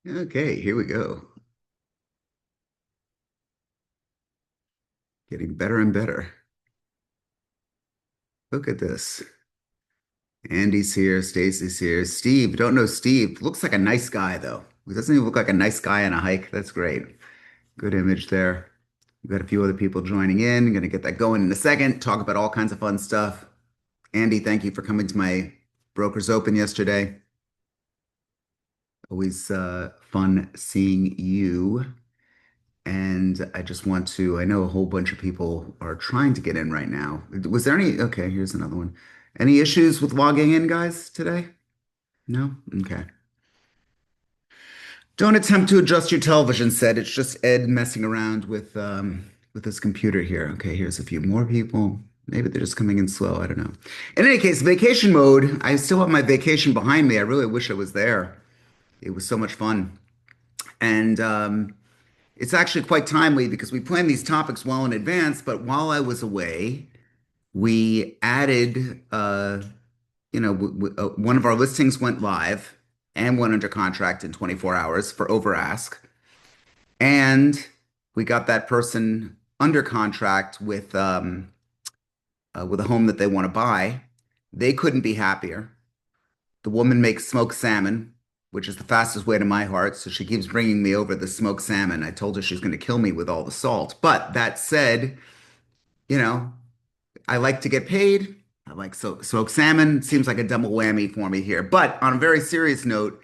Okay, here we go. Getting better and better. Look at this. Andy's here, Stacy's here. Steve, don't know Steve. Looks like a nice guy though. Doesn't he look like a nice guy on a hike? That's great. Good image there. We've got a few other people joining in. Gonna get that going in a second. Talk about all kinds of fun stuff. Andy, thank you for coming to my Brokers Open yesterday. Always fun seeing you. And I just want to, I know a whole bunch of people are trying to get in right now. Was there any, okay, here's another one. Any issues with logging in, guys, today? No? Okay. Don't attempt to adjust your television set. It's just Ed messing around with his computer here. Okay, here's a few more people. Maybe they're just coming in slow. I don't know. In any case, vacation mode. I still have my vacation behind me. I really wish I was there. It was so much fun. And it's actually quite timely because we planned these topics well in advance, but while I was away, we added, one of our listings went live and went under contract in 24 hours for over ask. And we got that person under contract with a home that they want to buy. They couldn't be happier. The woman makes smoked salmon, which is the fastest way to my heart. So she keeps bringing me over the smoked salmon. I told her she's going to kill me with all the salt. But that said, you know, I like to get paid. I like smoked salmon. Seems like a double whammy for me here. But on a very serious note,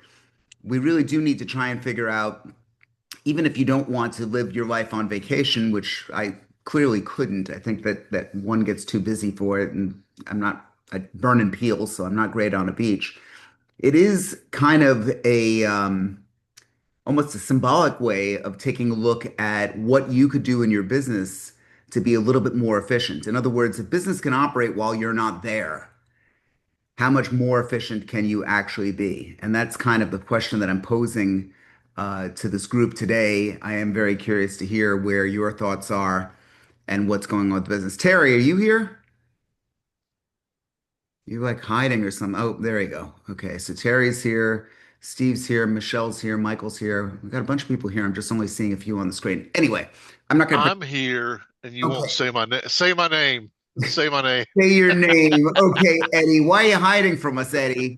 we really do need to try and figure out, even if you don't want to live your life on vacation, which I clearly couldn't. I think that one gets too busy for it, and I burn and peel, so I'm not great on a beach. It is kind of a almost a symbolic way of taking a look at what you could do in your business to be a little bit more efficient. In other words, if business can operate while you're not there, how much more efficient can you actually be? And that's kind of the question that I'm posing to this group today. I am very curious to hear where your thoughts are and what's going on with the business. Terry, are you here? You like hiding or something? Oh, there you go. Okay, so Terry's here, Steve's here, Michelle's here, Michael's here. We've got a bunch of people here. I'm just only seeing a few on the screen. Anyway, I'm not going to. I'm here, and you won't Okay, say my name. Say my name. Say my name. say your name. Okay, Eddie. Why are you hiding from us, Eddie?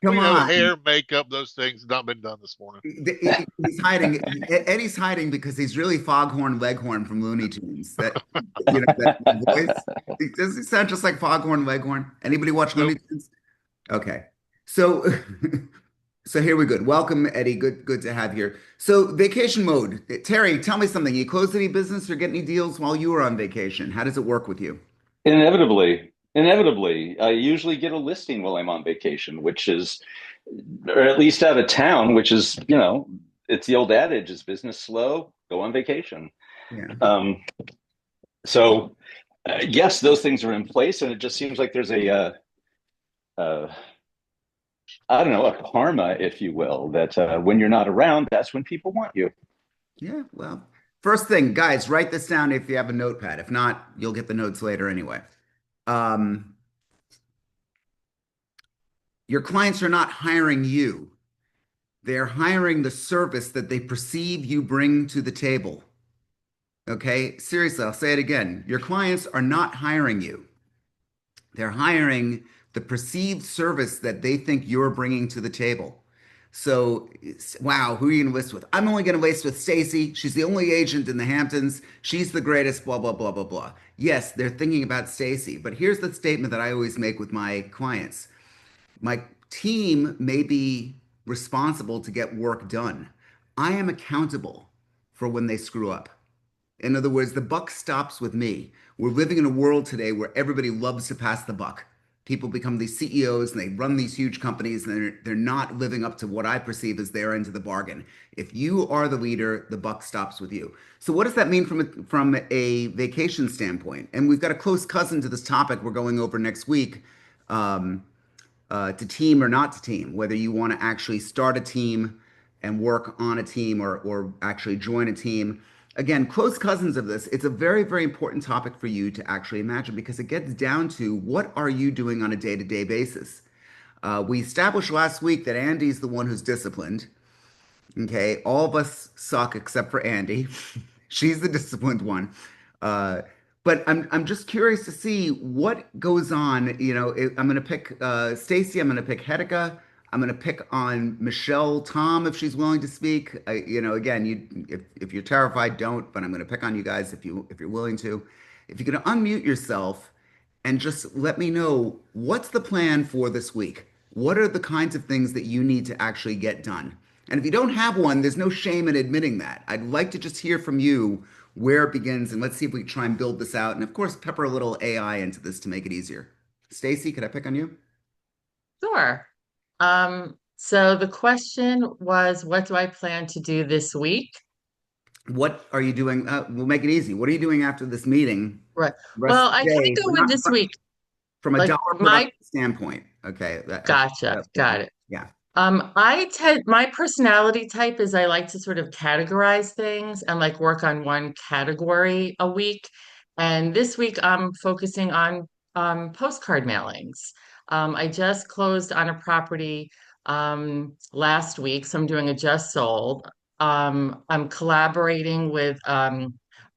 Well, Come on. hair, makep, those things not been done this morning. He's hiding. Eddie's hiding because he's really Foghorn Leghorn from Looney Tunes. That voice. Does he sound just like Foghorn Leghorn? Anybody watch Looney Nope. Tunes? Okay. So so here we go. Welcome, Eddie. Good to have you here. So vacation mode. Terry, tell me something. You close any business or get any deals while you were on vacation? How does it work with you? Inevitably, I usually get a listing while I'm on vacation, which is, or at least out of town, which is, it's the old adage: is business slow, go on vacation. Yeah. Um, so, yes, those things are in place, and it just seems like there's uh, I don't know, a karma, if you will, that when you're not around, that's when people want you. Yeah. Well, first thing, guys, write this down if you have a notepad. If not, you'll get the notes later anyway. Um, your clients are not hiring you. They're hiring the service that they perceive you bring to the table. Okay? Seriously, I'll say it again. Your clients are not hiring you. They're hiring the perceived service that they think you're bringing to the table. So, wow, who are you going to list with? I'm only going to list with Stacy. She's the only agent in the Hamptons. She's the greatest, blah, blah, blah, blah, blah. Yes, they're thinking about Stacy, but here's the statement that I always make with my clients. My team may be responsible to get work done. I am accountable for when they screw up. In other words, the buck stops with me. We're living in a world today where everybody loves to pass the buck. People become these CEOs and they run these huge companies and they're not living up to what I perceive as their end of the bargain. If you are the leader, the buck stops with you. So what does that mean from a vacation standpoint? And we've got a close cousin to this topic we're going over next week. Um, to team or not to team, whether you want to actually start a team and work on a team or actually join a team. Again, close cousins of this, it's a very, very important topic for you to actually imagine because it gets down to what are you doing on a day-to-day basis. We established last week that Andy's the one who's disciplined. Okay, all of us suck except for Andy. She's the disciplined one. Uh, but I'm just curious to see what goes on. I'm going to pick Stacy. I'm going to pick Hedika. I'm going to pick on Michelle, Tom, if she's willing to speak. Again, if you're terrified, don't. But I'm going to pick on you guys if you're willing to. If you could unmute yourself and just let me know what's the plan for this week. What are the kinds of things that you need to actually get done? And if you don't have one, there's no shame in admitting that. I'd like to just hear from you where it begins, and let's see if we can try and build this out. And of course, pepper a little AI into this to make it easier. Stacy, could I pick on you? Sure. So the question was, what do I plan to do this week? What are you doing? We'll make it easy. What are you doing after this meeting? Right. Rest Well, of I the kind day, of go with this week. from a Like dollar my production standpoint. Okay, Gotcha, got it. yeah. I tend my personality type is I like to sort of categorize things and like work on one category a week. And this week I'm focusing on postcard mailings. I just closed on a property last week, so I'm doing a just sold. I'm collaborating with a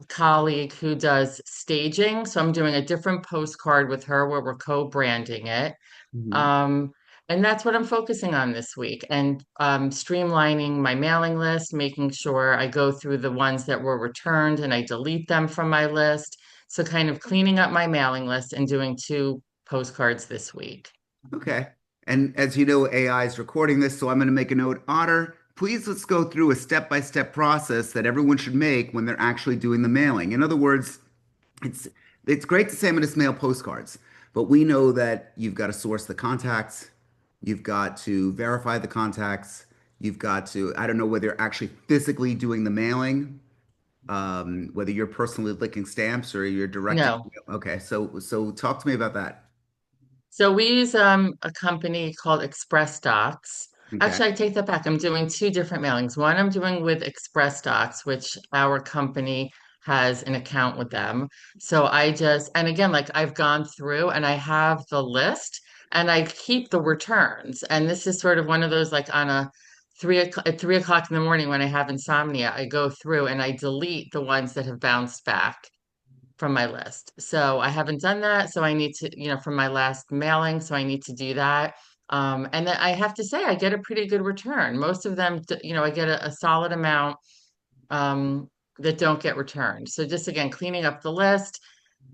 colleague who does staging, so I'm doing a different postcard with her where we're co-branding it. Mhm. Um, and that's what I'm focusing on this week and streamlining my mailing list, making sure I go through the ones that were returned and I delete them from my list. So, kind of cleaning up my mailing list and doing two postcards this week. Okay. And as you know, AI is recording this, so I'm going to make a note. Otter, please let's go through a step-by-step process that everyone should make when they're actually doing the mailing. In other words, it's it's great to say I'm going to mail postcards, but we know that you've got to source the contacts, you've got to verify the contacts, you've got to, I don't know whether you're actually physically doing the mailing, whether you're personally licking stamps or you're directing. No. Okay, so talk to me about that. So we use a company called Express Docs. Okay. Actually, I take that back. I'm doing two different mailings. One I'm doing with Express Docs, which our company has an account with them. So I just, and again, like I've gone through and I have the list and I keep the returns. And this is sort of one of those like on a 3 o'clock at 3 o'clock in the morning when I have insomnia, I go through and I delete the ones that have bounced back from my list. So I haven't done that. So I need to, from my last mailing. So I need to do that. And then I have to say, I get a pretty good return. Most of them, I get a solid amount that don't get returned. So just again, cleaning up the list,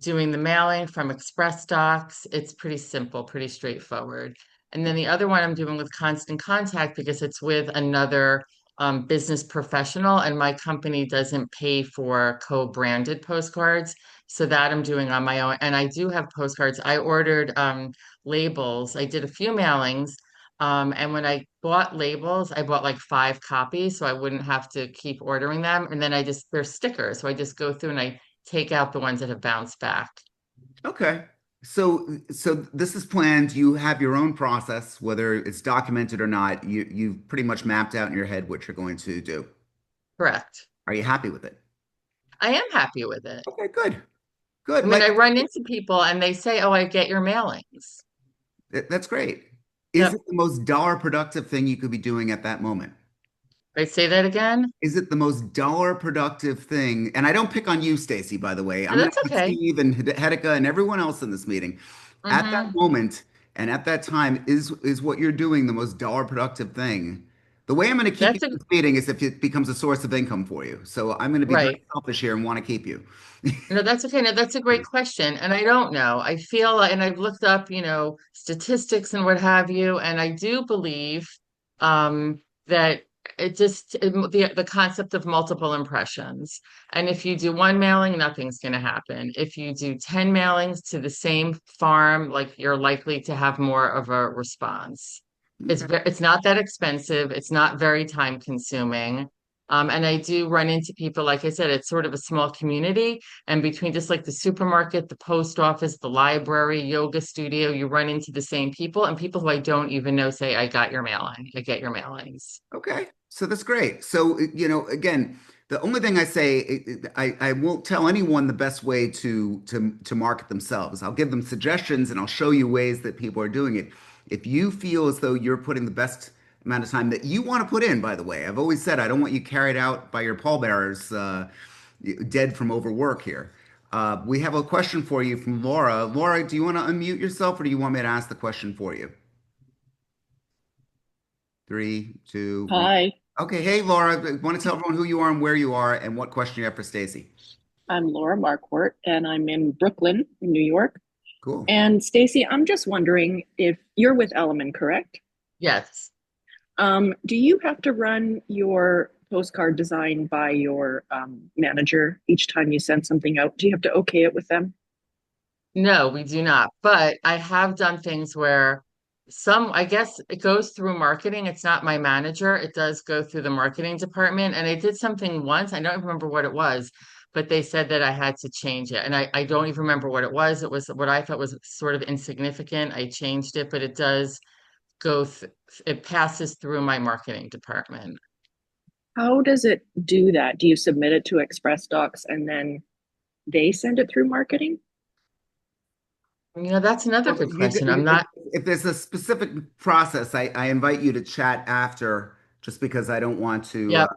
doing the mailing from Express Docs. It's pretty simple, pretty straightforward. And then the other one I'm doing with Constant Contact because it's with another business professional, and my company doesn't pay for co-branded postcards. So that I'm doing on my own. And I do have postcards. I ordered labels. I did a few mailings. And when I bought labels, I bought like 5 copies so I wouldn't have to keep ordering them. And then they're stickers. So I just go through and I take out the ones that have bounced back. Okay. So this is planned. You have your own process, whether it's documented or not. You've pretty much mapped out in your head what you're going to do. Correct. Are you happy with it? I am happy with it. Okay, good. Good. I mean, I run into people and they say, "Oh, I get your mailings." That's great. Is it Yep. the most dollar productive thing you could be doing at that moment? I say that again. Is it the most dollar productive thing? And I don't pick on you, Stacy, by the way. No, I'm going to that's put okay. Steve and Hedeka and everyone else in this meeting. At that Hmm. moment and at that time, is what you're doing the most dollar productive thing? The way I'm going to keep you That's a in this meeting is if it becomes a source of income for you. So I'm going to be very right. selfish here and want to keep you. No, that's okay. No, that's a great question. And I don't know. I feel, and I've looked up, statistics and what have you, and I do believe that the concept of multiple impressions. And if you do one mailing, nothing's going to happen. If you do 10 mailings to the same farm, like you're likely to have more of a response. Okay. It's not that expensive. It's not very time consuming. And I do run into people, like I said, it's sort of a small community. And between just like the supermarket, the post office, the library, yoga studio, you run into the same people and people who I don't even know say, I got your mailing. I get your mailings. Okay, so that's great. So, again, the only thing I say, I won't tell anyone the best way to market themselves. I'll give them suggestions and I'll show you ways that people are doing it. If you feel as though you're putting the best amount of time that you want to put in, by the way. I've always said I don't want you carried out by your pallbearers, dead from overwork here. We have a question for you from Laura. Laura, do you want to unmute yourself or do you want me to ask the question for you? Three, two, one. Hi, Okay, hey Laura, want to tell everyone who you are and where you are and what question you have for Stacy? I'm Laura Marquardt, and I'm in Brooklyn, New York. Cool. And Stacy, I'm just wondering if you're with Element, correct? Yes. Do you have to run your postcard design by your manager each time you send something out? Do you have to okay it with them? No, we do not. But I have done things where I guess it goes through marketing. It's not my manager. It does go through the marketing department. And I did something once. I don't even remember what it was, but they said that I had to change it. And I don't even remember what it was. It was what I thought was sort of insignificant. I changed it, but it does it passes through my marketing department. How does it do that? Do you submit it to Express Docs and then they send it through marketing? That's another Well, good question. I'm not, if there's a specific process, I invite you to chat after, just because I don't want to yep.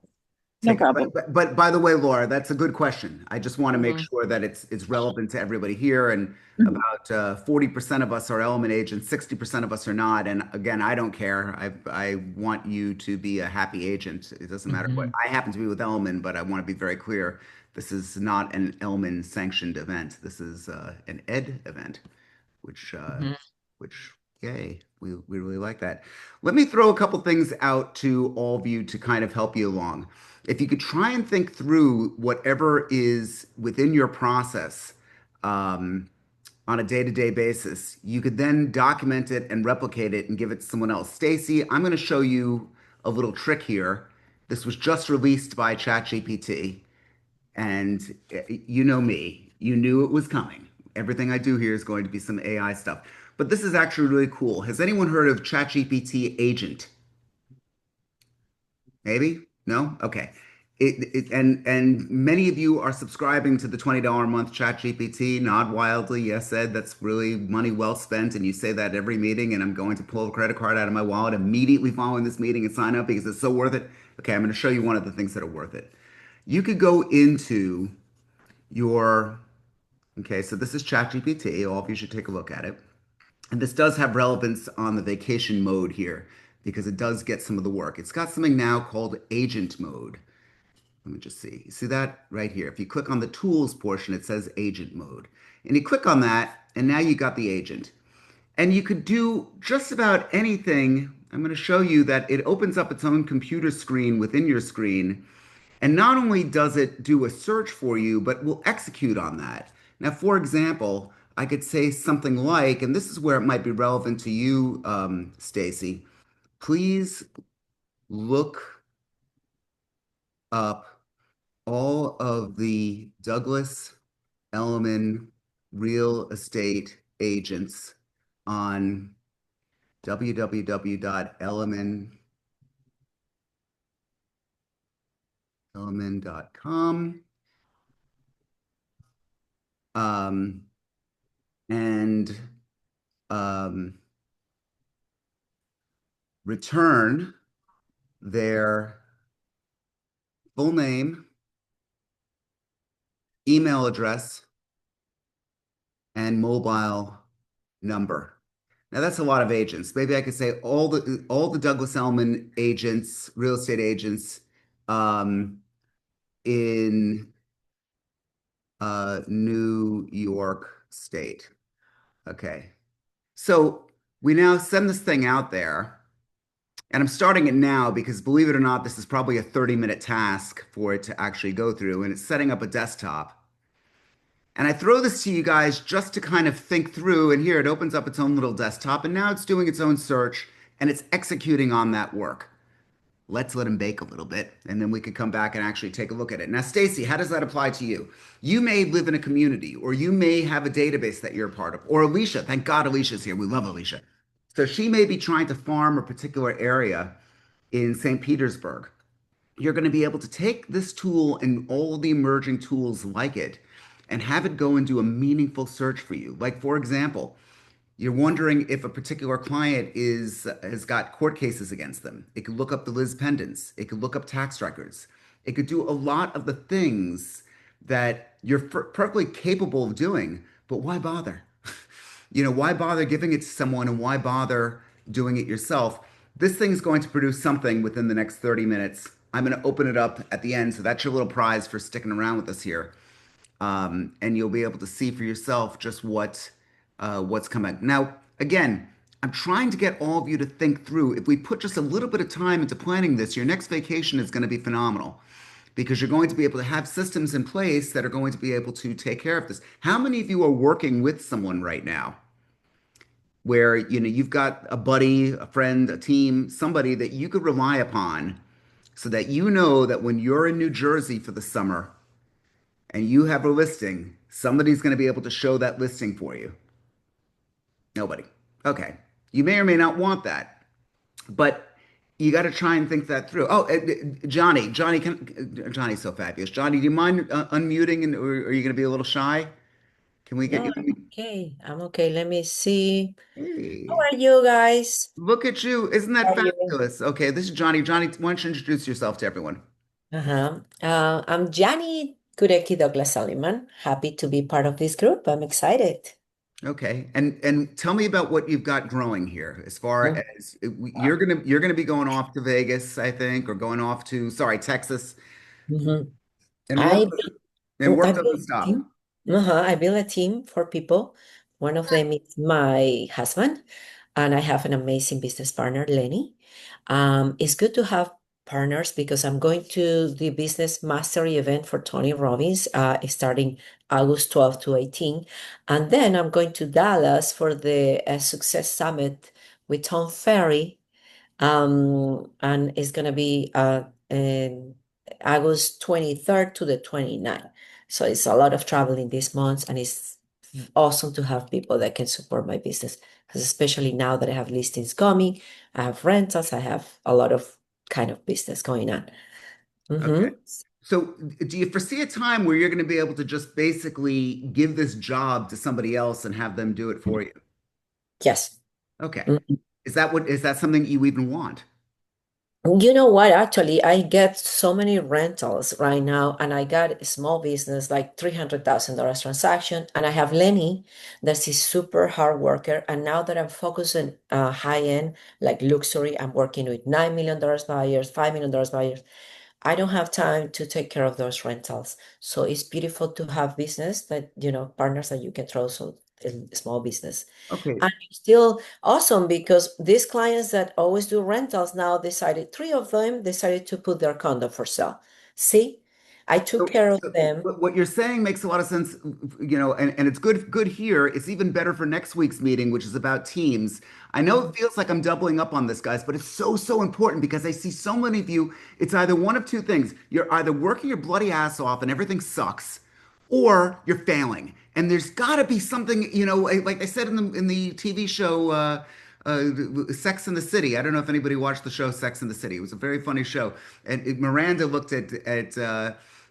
No take. problem. But by the way, Laura, that's a good question. I just want to make Mhm. sure that it's relevant to everybody here. And Mhm. about 40% of us are Element agents, 60% of us are not. And again, I don't care. I want you to be a happy agent. It doesn't matter what. Mhm. I happen to be with Element, but I want to be very clear. This is not an Element sanctioned event. This is an Ed event, which Mhm. which yay, we really like that. Let me throw a couple things out to all of you to kind of help you along. If you could try and think through whatever is within your process um, on a day-to-day basis, you could then document it and replicate it and give it to someone else. Stacy, I'm going to show you a little trick here. This was just released by ChatGPT. And you know me, you knew it was coming. Everything I do here is going to be some AI stuff. But this is actually really cool. Has anyone heard of ChatGPT Agent? Maybe? No? Okay. And many of you are subscribing to the $20 a month ChatGPT. Nod wildly. Yes, Ed, that's really money well spent. And you say that every meeting, and I'm going to pull a credit card out of my wallet immediately following this meeting and sign up because it's so worth it. Okay, I'm going to show you one of the things that are worth it. You could go into your Okay, so this is ChatGPT. All of you should take a look at it. And this does have relevance on the vacation mode here because it does get some of the work. It's got something now called agent mode. Let me just see. You see that right here? If you click on the tools portion, it says agent mode. And you click on that, and now you got the agent. And you could do just about anything. I'm going to show you that it opens up its own computer screen within your screen. And not only does it do a search for you, but will execute on that. Now, for example, I could say something like, and this is where it might be relevant to you, Stacy, please look up all of the Douglas Elliman real estate agents on www.elliman.com. Um, and um, return their full name, email address, and mobile number. Now that's a lot of agents. Maybe I could say all the Douglas Elliman agents, real estate agents, um, in New York State. Okay. So we now send this thing out there. And I'm starting it now because believe it or not, this is probably a 30-minute task for it to actually go through. And it's setting up a desktop. And I throw this to you guys just to kind of think through. And here it opens up its own little desktop. And now it's doing its own search and it's executing on that work. Let's let him bake a little bit. And then we could come back and actually take a look at it. Now, Stacy, how does that apply to you? You may live in a community or you may have a database that you're a part of. Or Alicia, thank God Alicia's here. We love Alicia. So she may be trying to farm a particular area in St. Petersburg. You're going to be able to take this tool and all the emerging tools like it and have it go and do a meaningful search for you. Like, for example, You're wondering if a particular client has got court cases against them. It could look up the Liz pendants. It could look up tax records. It could do a lot of the things that you're perfectly capable of doing, but why bother? Why bother giving it to someone and why bother doing it yourself? This thing's going to produce something within the next 30 minutes. I'm going to open it up at the end, so that's your little prize for sticking around with us here. And you'll be able to see for yourself just what's coming. Now, again, I'm trying to get all of you to think through. If we put just a little bit of time into planning this, your next vacation is going to be phenomenal because you're going to be able to have systems in place that are going to be able to take care of this. How many of you are working with someone right now where you've got a buddy, a friend, a team, somebody that you could rely upon so that you know that when you're in New Jersey for the summer and you have a listing, somebody's going to be able to show that listing for you? Nobody. Okay. You may or may not want that, but you got to try and think that through. Oh, Johnny's so fabulous. Johnny, do you mind unmuting, and or are you going to be a little shy? Can we get No, you? I'm okay. I'm okay. Let me see. How Hey, are you guys? look at you. Isn't How that are you? fabulous? Okay, this is Johnny. Johnny, why don't you introduce yourself to everyone? I'm Jani Kureki Douglas Solomon. Happy to be part of this group. I'm excited. Okay, and tell me about what you've got growing here. As far as you're gonna be going off to Vegas, I think, or going off to, sorry, Texas, Mm-hmm. and I work I doesn't built a stop. team. I built a team for people. One of them is my husband, and I have an amazing business partner, Lenny. It's good to have partners because I'm going to the Business Mastery event for Tony Robbins, starting August 12 to 18. And then I'm going to Dallas for the Success Summit with Tom Ferry, and it's going to be in August 23rd to the 29th. So it's a lot of traveling this month, and it's awesome to have people that can support my business. Because especially now that I have listings coming, I have rentals, I have a lot of kind of business going on. Okay. Mm-hmm. So, do you foresee a time where you're going to be able to just basically give this job to somebody else and have them do it for you? Yes. Okay. Mhm. Is that something you even want? You know what? Actually, I get so many rentals right now, and I got a small business like $300,000 transaction, and I have Lenny, that's a super hard worker. And now that I'm focusing high end, like luxury, I'm working with $9 million buyers, $5 million buyers. I don't have time to take care of those rentals. So it's beautiful to have business that, partners that you can trust in small business. Okay. And it's still awesome because these clients that always do rentals now decided, three of them decided to put their condo for sale. See, I took So, care of so them. what you're saying makes a lot of sense, and it's good here. It's even better for next week's meeting, which is about teams. I know it feels like I'm doubling up on this, guys, but it's so important because I see so many of you. It's either one of two things. You're either working your bloody ass off and everything sucks, or you're failing. And there's got to be something, like I said in the TV show Sex and the City. I don't know if anybody watched the show Sex and the City. It was a very funny show. And Miranda looked at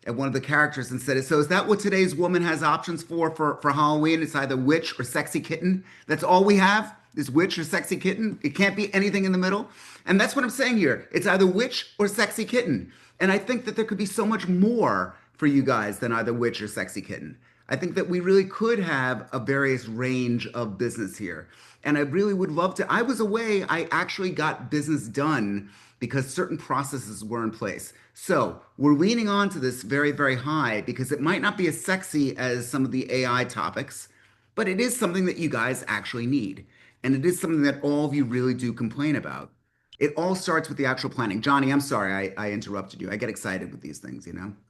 one of the characters and said, "So is that what today's woman has options for Halloween? It's either witch or sexy kitten. That's all we have is witch or sexy kitten. It can't be anything in the middle." And that's what I'm saying here. It's either witch or sexy kitten. And I think that there could be so much more for you guys than either witch or sexy kitten. I think that we really could have a various range of business here. And I really would love to. I was away, I actually got business done because certain processes were in place. So we're leaning on to this very high because it might not be as sexy as some of the AI topics, but it is something that you guys actually need. And it is something that all of you really do complain about. It all starts with the actual planning. Johnny, I'm sorry I interrupted you. I get excited with these things.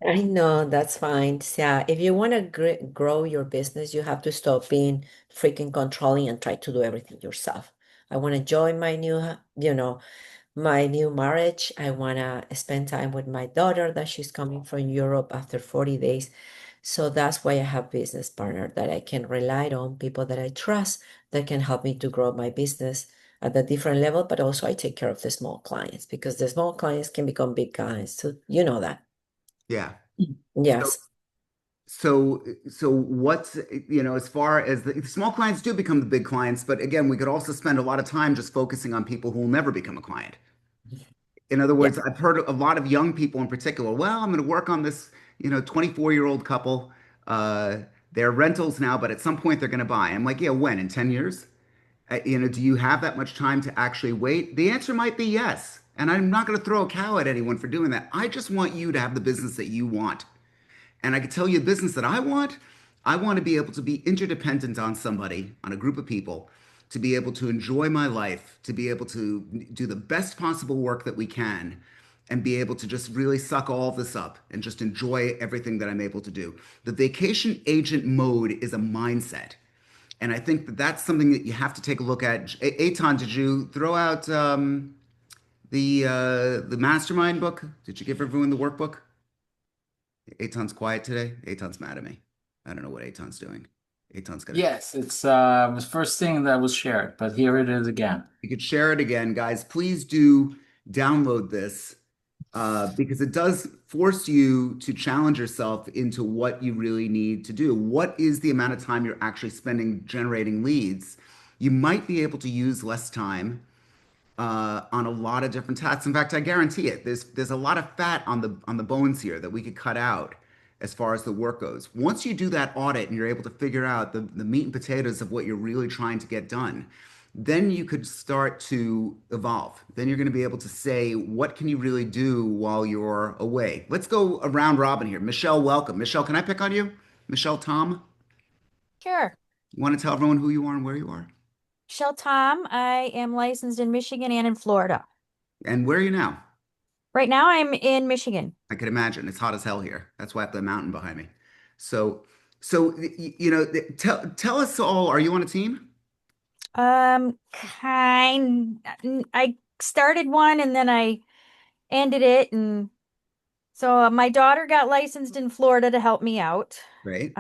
I know that's fine. Yeah, if you want to grow your business, you have to stop being freaking controlling and try to do everything yourself. I want to enjoy my new marriage. I want to spend time with my daughter that she's coming from Europe after 40 days. So that's why I have business partner that I can rely on, people that I trust that can help me to grow my business at a different level, but also I take care of the small clients because the small clients can become big clients. So you know that. Yeah. So Yes. So what's, as far as the small clients do become the big clients, but again, we could also spend a lot of time just focusing on people who will never become a client. In other Yeah. words, I've heard a lot of young people in particular, well, I'm going to work on this, 24-year-old couple. Uh, they're rentals now, but at some point they're going to buy. I'm like, yeah, when? In 10 years? Do you have that much time to actually wait? The answer might be yes. And I'm not going to throw a cow at anyone for doing that. I just want you to have the business that you want. And I can tell you a business that I want to be able to be interdependent on somebody, on a group of people, to be able to enjoy my life, to be able to do the best possible work that we can, and be able to just really suck all of this up and just enjoy everything that I'm able to do. The vacation agent mode is a mindset. And I think that that's something that you have to take a look at. Eitan, did you throw out the Mastermind book? Did you give everyone the workbook? Eitan's quiet today. Eitan's mad at me. I don't know what Eitan's doing. Eitan's gonna. Yes, it's was first thing that was shared, but here it is again. You could share it again, guys. Please do download this because it does force you to challenge yourself into what you really need to do. What is the amount of time you're actually spending generating leads? You might be able to use less time on a lot of different tasks. In fact, I guarantee it. There's a lot of fat on the bones here that we could cut out as far as the work goes. Once you do that audit and you're able to figure out the meat and potatoes of what you're really trying to get done, then you could start to evolve. Then you're going to be able to say, what can you really do while you're away? Let's go around robin here. Michelle, welcome. Michelle, can I pick on you? Michelle Tom, Sure. you want to tell everyone who you are and where you are? Shell Tom, I am licensed in Michigan and in Florida. And where are you now? Right now I'm in Michigan. I could imagine it's hot as hell here. That's why I have the mountain behind me. So tell us all, are you on a team? I started one and then I ended it. And so my daughter got licensed in Florida to help me out. Right.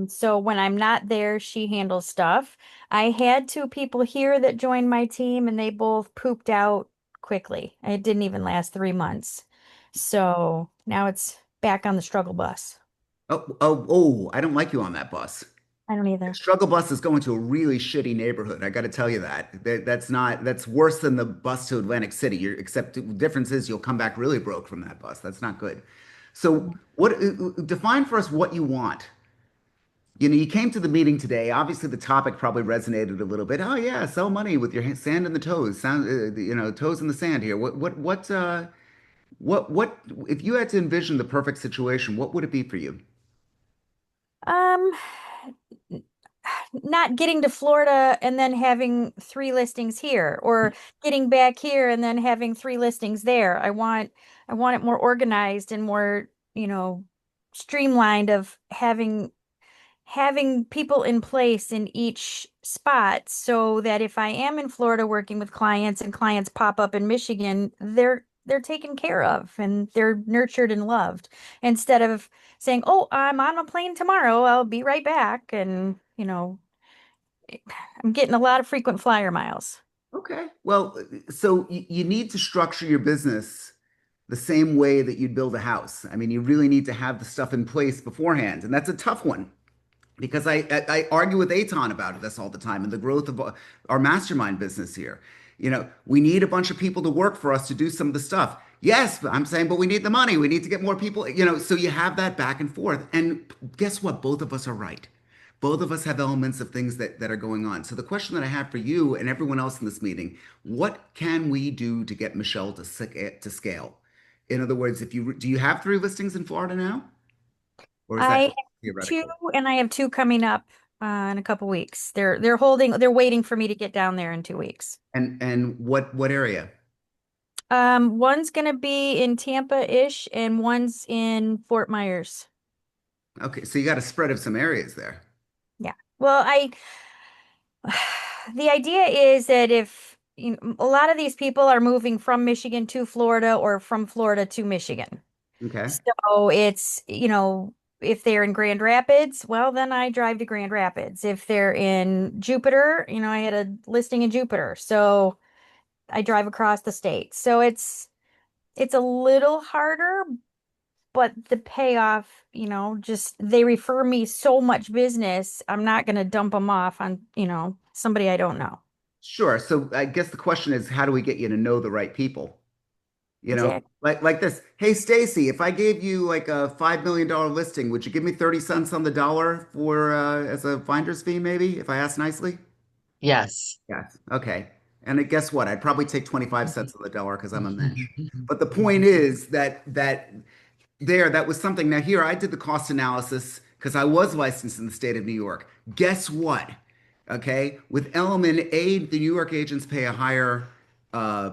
So when I'm not there, she handles stuff. I had two people here that joined my team and they both pooped out quickly. It didn't even last 3 months. So now it's back on the struggle bus. Oh, I don't like you on that bus. I don't either. Struggle bus is going to a really shitty neighborhood. I got to tell you that. That's worse than the bus to Atlantic City. Except the difference is you'll come back really broke from that bus. That's not good. So define for us what you want. You came to the meeting today. Obviously, the topic probably resonated a little bit. Oh yeah, sell money with your sand in the toes. Toes in the sand here. What if you had to envision the perfect situation, what would it be for you? Um, Not getting to Florida and then having three listings here, or getting back here and then having three listings there. I want it more organized and more, streamlined of having people in place in each spot so that if I am in Florida working with clients and clients pop up in Michigan, they're taken care of and they're nurtured and loved instead of saying, "Oh, I'm on a plane tomorrow. I'll be right back." And, I'm getting a lot of frequent flyer miles. Okay. Well, so you need to structure your business the same way that you'd build a house. I mean, you really need to have the stuff in place beforehand, and that's a tough one because I argue with Aton about this all the time and the growth of our mastermind business here. We need a bunch of people to work for us to do some of the stuff. Yes, but I'm saying, but we need the money. We need to get more people, so you have that back and forth. And guess what? Both of us are right. Both of us have elements of things that are going on. So the question that I have for you and everyone else in this meeting, what can we do to get Michelle to scale? In other words, do you have three listings in Florida now? Or is I that have two, theoretical? and I have two coming up in a couple weeks. They're waiting for me to get down there in 2 weeks. And what area? One's gonna be in Tampa-ish, and one's in Fort Myers. Okay, so you got a spread of some areas there. Yeah. Well, the idea is that if a lot of these people are moving from Michigan to Florida or from Florida to Michigan. Okay. So it's, if they're in Grand Rapids, well, then I drive to Grand Rapids. If they're in Jupiter, I had a listing in Jupiter, so I drive across the state. So it's a little harder, but the payoff, just they refer me so much business. I'm not going to dump them off on, somebody I don't know. Sure. So I guess the question is, how do we get you to know the right people? Exactly. Like this. Hey, Stacy, if I gave you like a $5 million listing, would you give me 30 cents on the dollar for as a finder's fee, maybe, if I asked nicely? Yes. Yes. Okay. And guess what? I'd probably take 25 cents on the dollar because I'm a mensch. But the point is that was something. Now, here I did the cost analysis because I was licensed in the state of New York. Guess what? Okay, with Element A, the New York agents pay a higher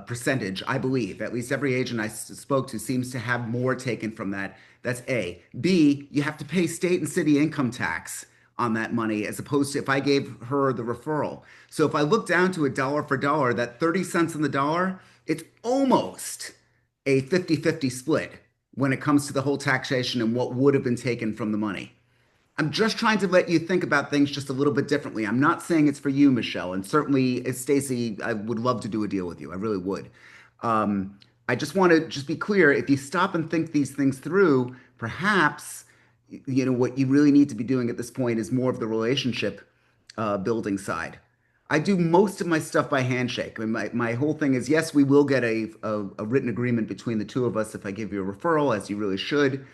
percentage, I believe. At least every agent I spoke to seems to have more taken from that. That's A. B, you have to pay state and city income tax on that money as opposed to if I gave her the referral. So if I look down to a dollar for dollar, that 30 cents on the dollar, it's almost a 50-50 split when it comes to the whole taxation and what would have been taken from the money. I'm just trying to let you think about things just a little bit differently. I'm not saying it's for you, Michelle, and certainly, Stacy, I would love to do a deal with you. I really would. I just want to just be clear. If you stop and think these things through, perhaps what you really need to be doing at this point is more of the relationship building side. I do most of my stuff by handshake. I mean, my whole thing is yes, we will get a written agreement between the two of us if I give you a referral, as you really should.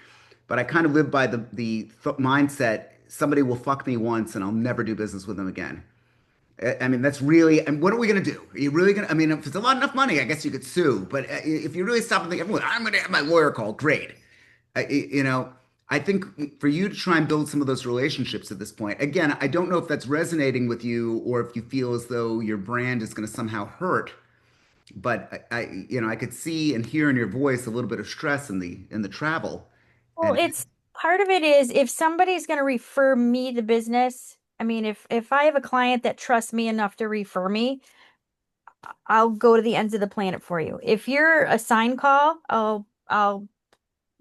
But I kind of live by the mindset somebody will fuck me once and I'll never do business with them again. I mean, that's really, and what are we going to do? Are you really going to, I mean, if it's a lot enough money, I guess you could sue. But if you really stop and think, well, I'm going to have my lawyer called, great. You know, I think for you to try and build some of those relationships at this point, again, I don't know if that's resonating with you or if you feel as though your brand is going to somehow hurt. But I could see and hear in your voice a little bit of stress in the travel. Well, And it's part of it is if somebody's going to refer me the business, I mean, if I have a client that trusts me enough to refer me, I'll go to the ends of the planet for you. If you're a sign call, I'll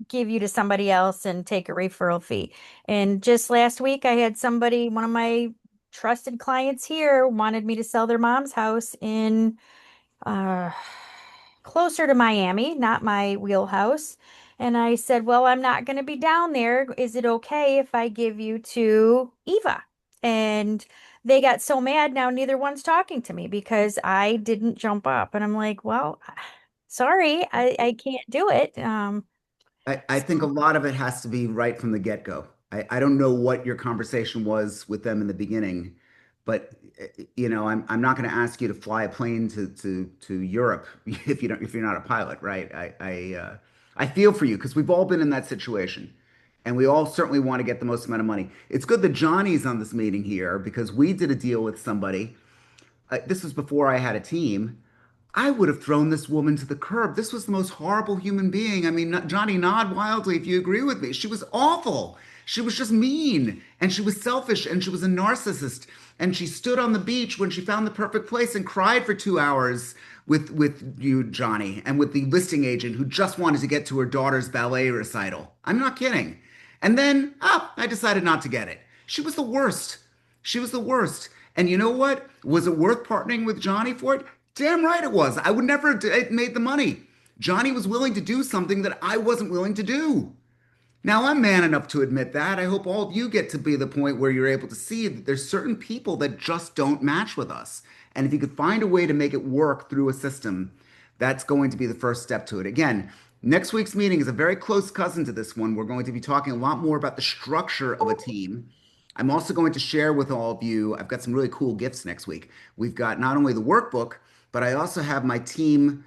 give you to somebody else and take a referral fee. And just last week, I had somebody, one of my trusted clients here, wanted me to sell their mom's house in uh, closer to Miami, not my wheelhouse. And I said, well, I'm not going to be down there. Is it okay if I give you to Eva? And they got so mad now, neither one's talking to me because I didn't jump up. And I'm like, well, sorry, I can't do it. I think a lot of it has to be right from the get-go. I don't know what your conversation was with them in the beginning, but I'm not going to ask you to fly a plane to Europe if you're not a pilot, right? I feel for you because we've all been in that situation, and we all certainly want to get the most amount of money. It's good that Johnny's on this meeting here because we did a deal with somebody. This was before I had a team. I would have thrown this woman to the curb. This was the most horrible human being. I mean, Johnny, nod wildly if you agree with me. She was awful. She was just mean and she was selfish and she was a narcissist. And she stood on the beach when she found the perfect place and cried for 2 hours with you, Johnny, and with the listing agent who just wanted to get to her daughter's ballet recital. I'm not kidding. And then, I decided not to get it. She was the worst. She was the worst. And you know what? Was it worth partnering with Johnny for it? Damn right it was. I would never have made the money. Johnny was willing to do something that I wasn't willing to do. Now I'm man enough to admit that. I hope all of you get to be the point where you're able to see that there's certain people that just don't match with us. And if you could find a way to make it work through a system, that's going to be the first step to it. Again, next week's meeting is a very close cousin to this one. We're going to be talking a lot more about the structure of a team. I'm also going to share with all of you, I've got some really cool gifts next week. We've got not only the workbook, but I also have my team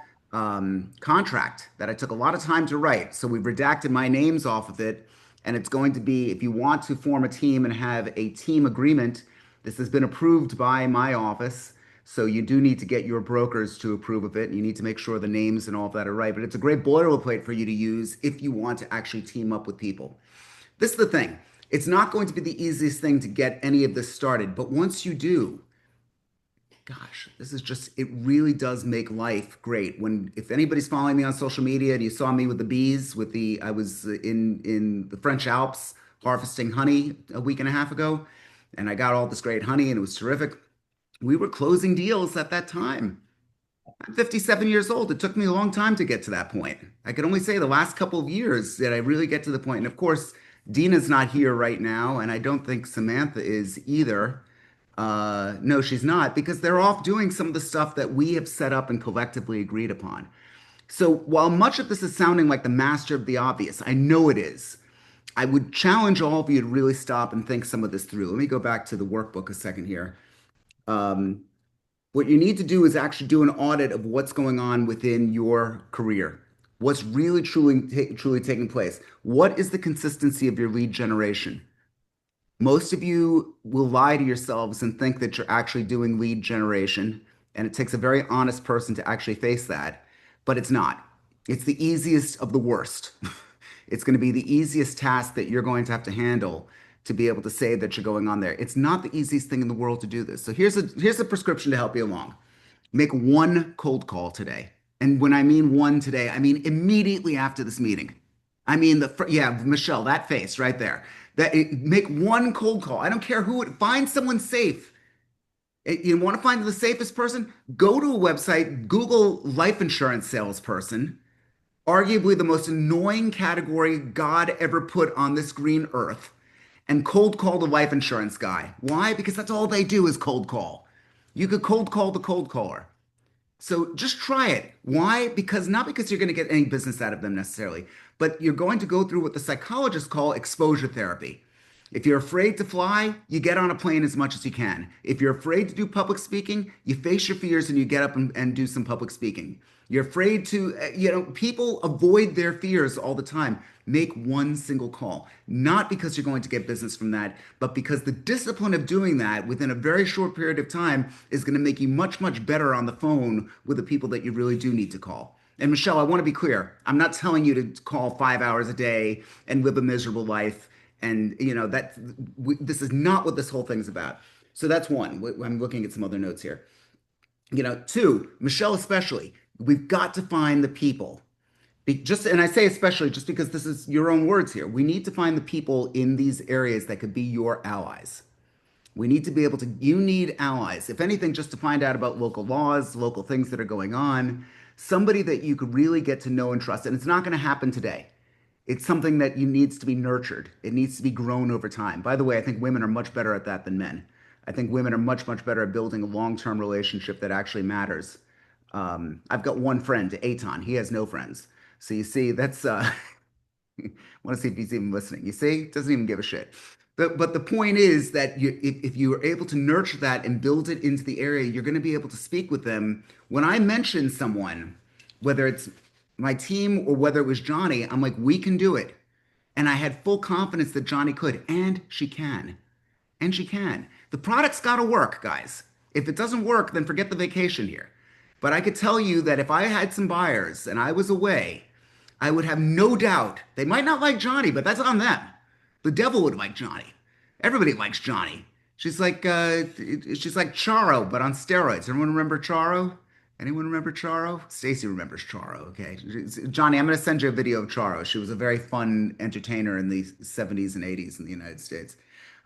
contract that I took a lot of time to write. So we've redacted my names off of it. And it's going to be, if you want to form a team and have a team agreement, this has been approved by my office. So you do need to get your brokers to approve of it. And you need to make sure the names and all of that are right. But it's a great boilerplate for you to use if you want to actually team up with people. This is the thing. It's not going to be the easiest thing to get any of this started. But once you do, gosh, this is just, it really does make life great. If anybody's following me on social media and you saw me with the bees, I was in the French Alps harvesting honey a week and a half ago, and I got all this great honey and it was terrific. We were closing deals at that time. I'm 57 years old. It took me a long time to get to that point. I can only say the last couple of years that I really get to the point. And of course, Dina's not here right now, and I don't think Samantha is either. No, she's not, because they're off doing some of the stuff that we have set up and collectively agreed upon. So while much of this is sounding like the master of the obvious, I know it is. I would challenge all of you to really stop and think some of this through. Let me go back to the workbook a second here. Um, what you need to do is actually do an audit of what's going on within your career. What's really truly taking place? What is the consistency of your lead generation? Most of you will lie to yourselves and think that you're actually doing lead generation, and it takes a very honest person to actually face that, but it's not. It's the easiest of the worst. It's going to be the easiest task that you're going to have to handle to be able to say that you're going on there. It's not the easiest thing in the world to do this. So here's a prescription to help you along. Make one cold call today. And when I mean one today, I mean immediately after this meeting. I mean yeah, Michelle, that face right there. Make one cold call. I don't care who it. Find someone safe. You want to find the safest person? Go to a website, Google life insurance salesperson, arguably the most annoying category God ever put on this green earth, and cold call the life insurance guy. Why? Because that's all they do is cold call. You could cold call the cold caller. So just try it. Why? Because not because you're going to get any business out of them necessarily, but you're going to go through what the psychologists call exposure therapy. If you're afraid to fly, you get on a plane as much as you can. If you're afraid to do public speaking, you face your fears and you get up and do some public speaking. You're afraid to, people avoid their fears all the time. Make one single call, not because you're going to get business from that, but because the discipline of doing that within a very short period of time is going to make you much, much better on the phone with the people that you really do need to call. And Michelle, I want to be clear. I'm not telling you to call 5 hours a day and live a miserable life. And this is not what this whole thing's about. So that's one. I'm looking at some other notes here. Two, Michelle especially, we've got to find the people. And I say especially just because this is your own words here. We need to find the people in these areas that could be your allies. We need to be able to, you need allies. If anything, just to find out about local laws, local things that are going on, somebody that you could really get to know and trust. And it's not going to happen today. It's something that needs to be nurtured. It needs to be grown over time. By the way, I think women are much better at that than men. I think women are much, much better at building a long-term relationship that actually matters. I've got one friend, Eitan. He has no friends. So you see, that's want to see if he's even listening. You see, doesn't even give a shit. But the point is that if you are able to nurture that and build it into the area, you're going to be able to speak with them. When I mention someone, whether it's my team or whether it was Johnny, I'm like, we can do it. And I had full confidence that Johnny could, and she can. And she can. The product's got to work, guys. If it doesn't work, then forget the vacation here. But I could tell you that if I had some buyers and I was away, I would have no doubt. They might not like Johnny, but that's on them. The devil would like Johnny. Everybody likes Johnny. She's like Charo, but on steroids. Everyone remember Charo? Anyone remember Charo? Stacy remembers Charo. Okay, Johnny, I'm going to send you a video of Charo. She was a very fun entertainer in the 70s and 80s in the United States.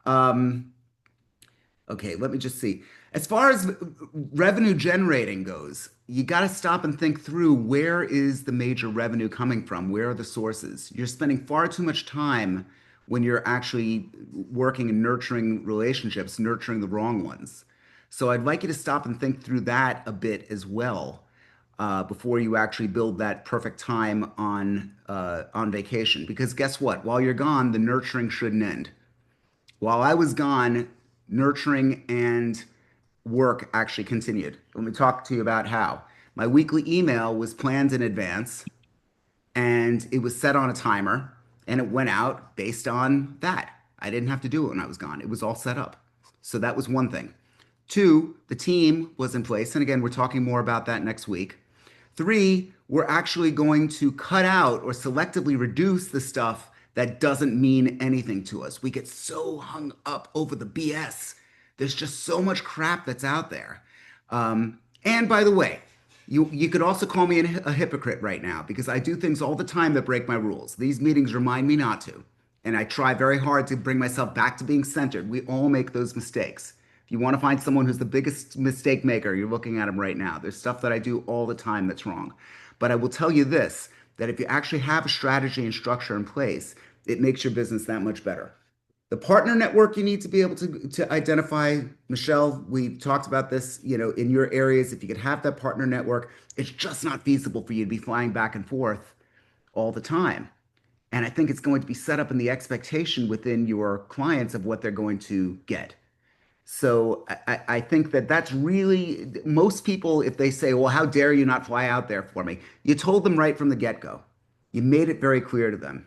Okay, let me just see. As far as revenue generating goes, you got to stop and think through, where is the major revenue coming from? Where are the sources? You're spending far too much time when you're actually working and nurturing relationships, nurturing the wrong ones. So I'd like you to stop and think through that a bit as well, before you actually build that perfect time on vacation. Because guess what? While you're gone, the nurturing shouldn't end. While I was gone, nurturing and work actually continued. Let me talk to you about how. My weekly email was planned in advance, and it was set on a timer, and it went out based on that. I didn't have to do it when I was gone. It was all set up. So that was one thing. Two, the team was in place. And again, we're talking more about that next week. Three, we're actually going to cut out or selectively reduce the stuff that doesn't mean anything to us. We get so hung up over the BS. There's just so much crap that's out there. And by the way, you could also call me a hypocrite right now, because I do things all the time that break my rules. These meetings remind me not to. And I try very hard to bring myself back to being centered. We all make those mistakes. If you want to find someone who's the biggest mistake maker, you're looking at them right now. There's stuff that I do all the time that's wrong. But I will tell you this, that if you actually have a strategy and structure in place, it makes your business that much better. The partner network you need to be able to identify. Michelle, we talked about this, in your areas. If you could have that partner network, it's just not feasible for you to be flying back and forth all the time. And I think it's going to be set up in the expectation within your clients of what they're going to get. So I think that that's really most people, if they say, well, how dare you not fly out there for me? You told them right from the get-go. You made it very clear to them.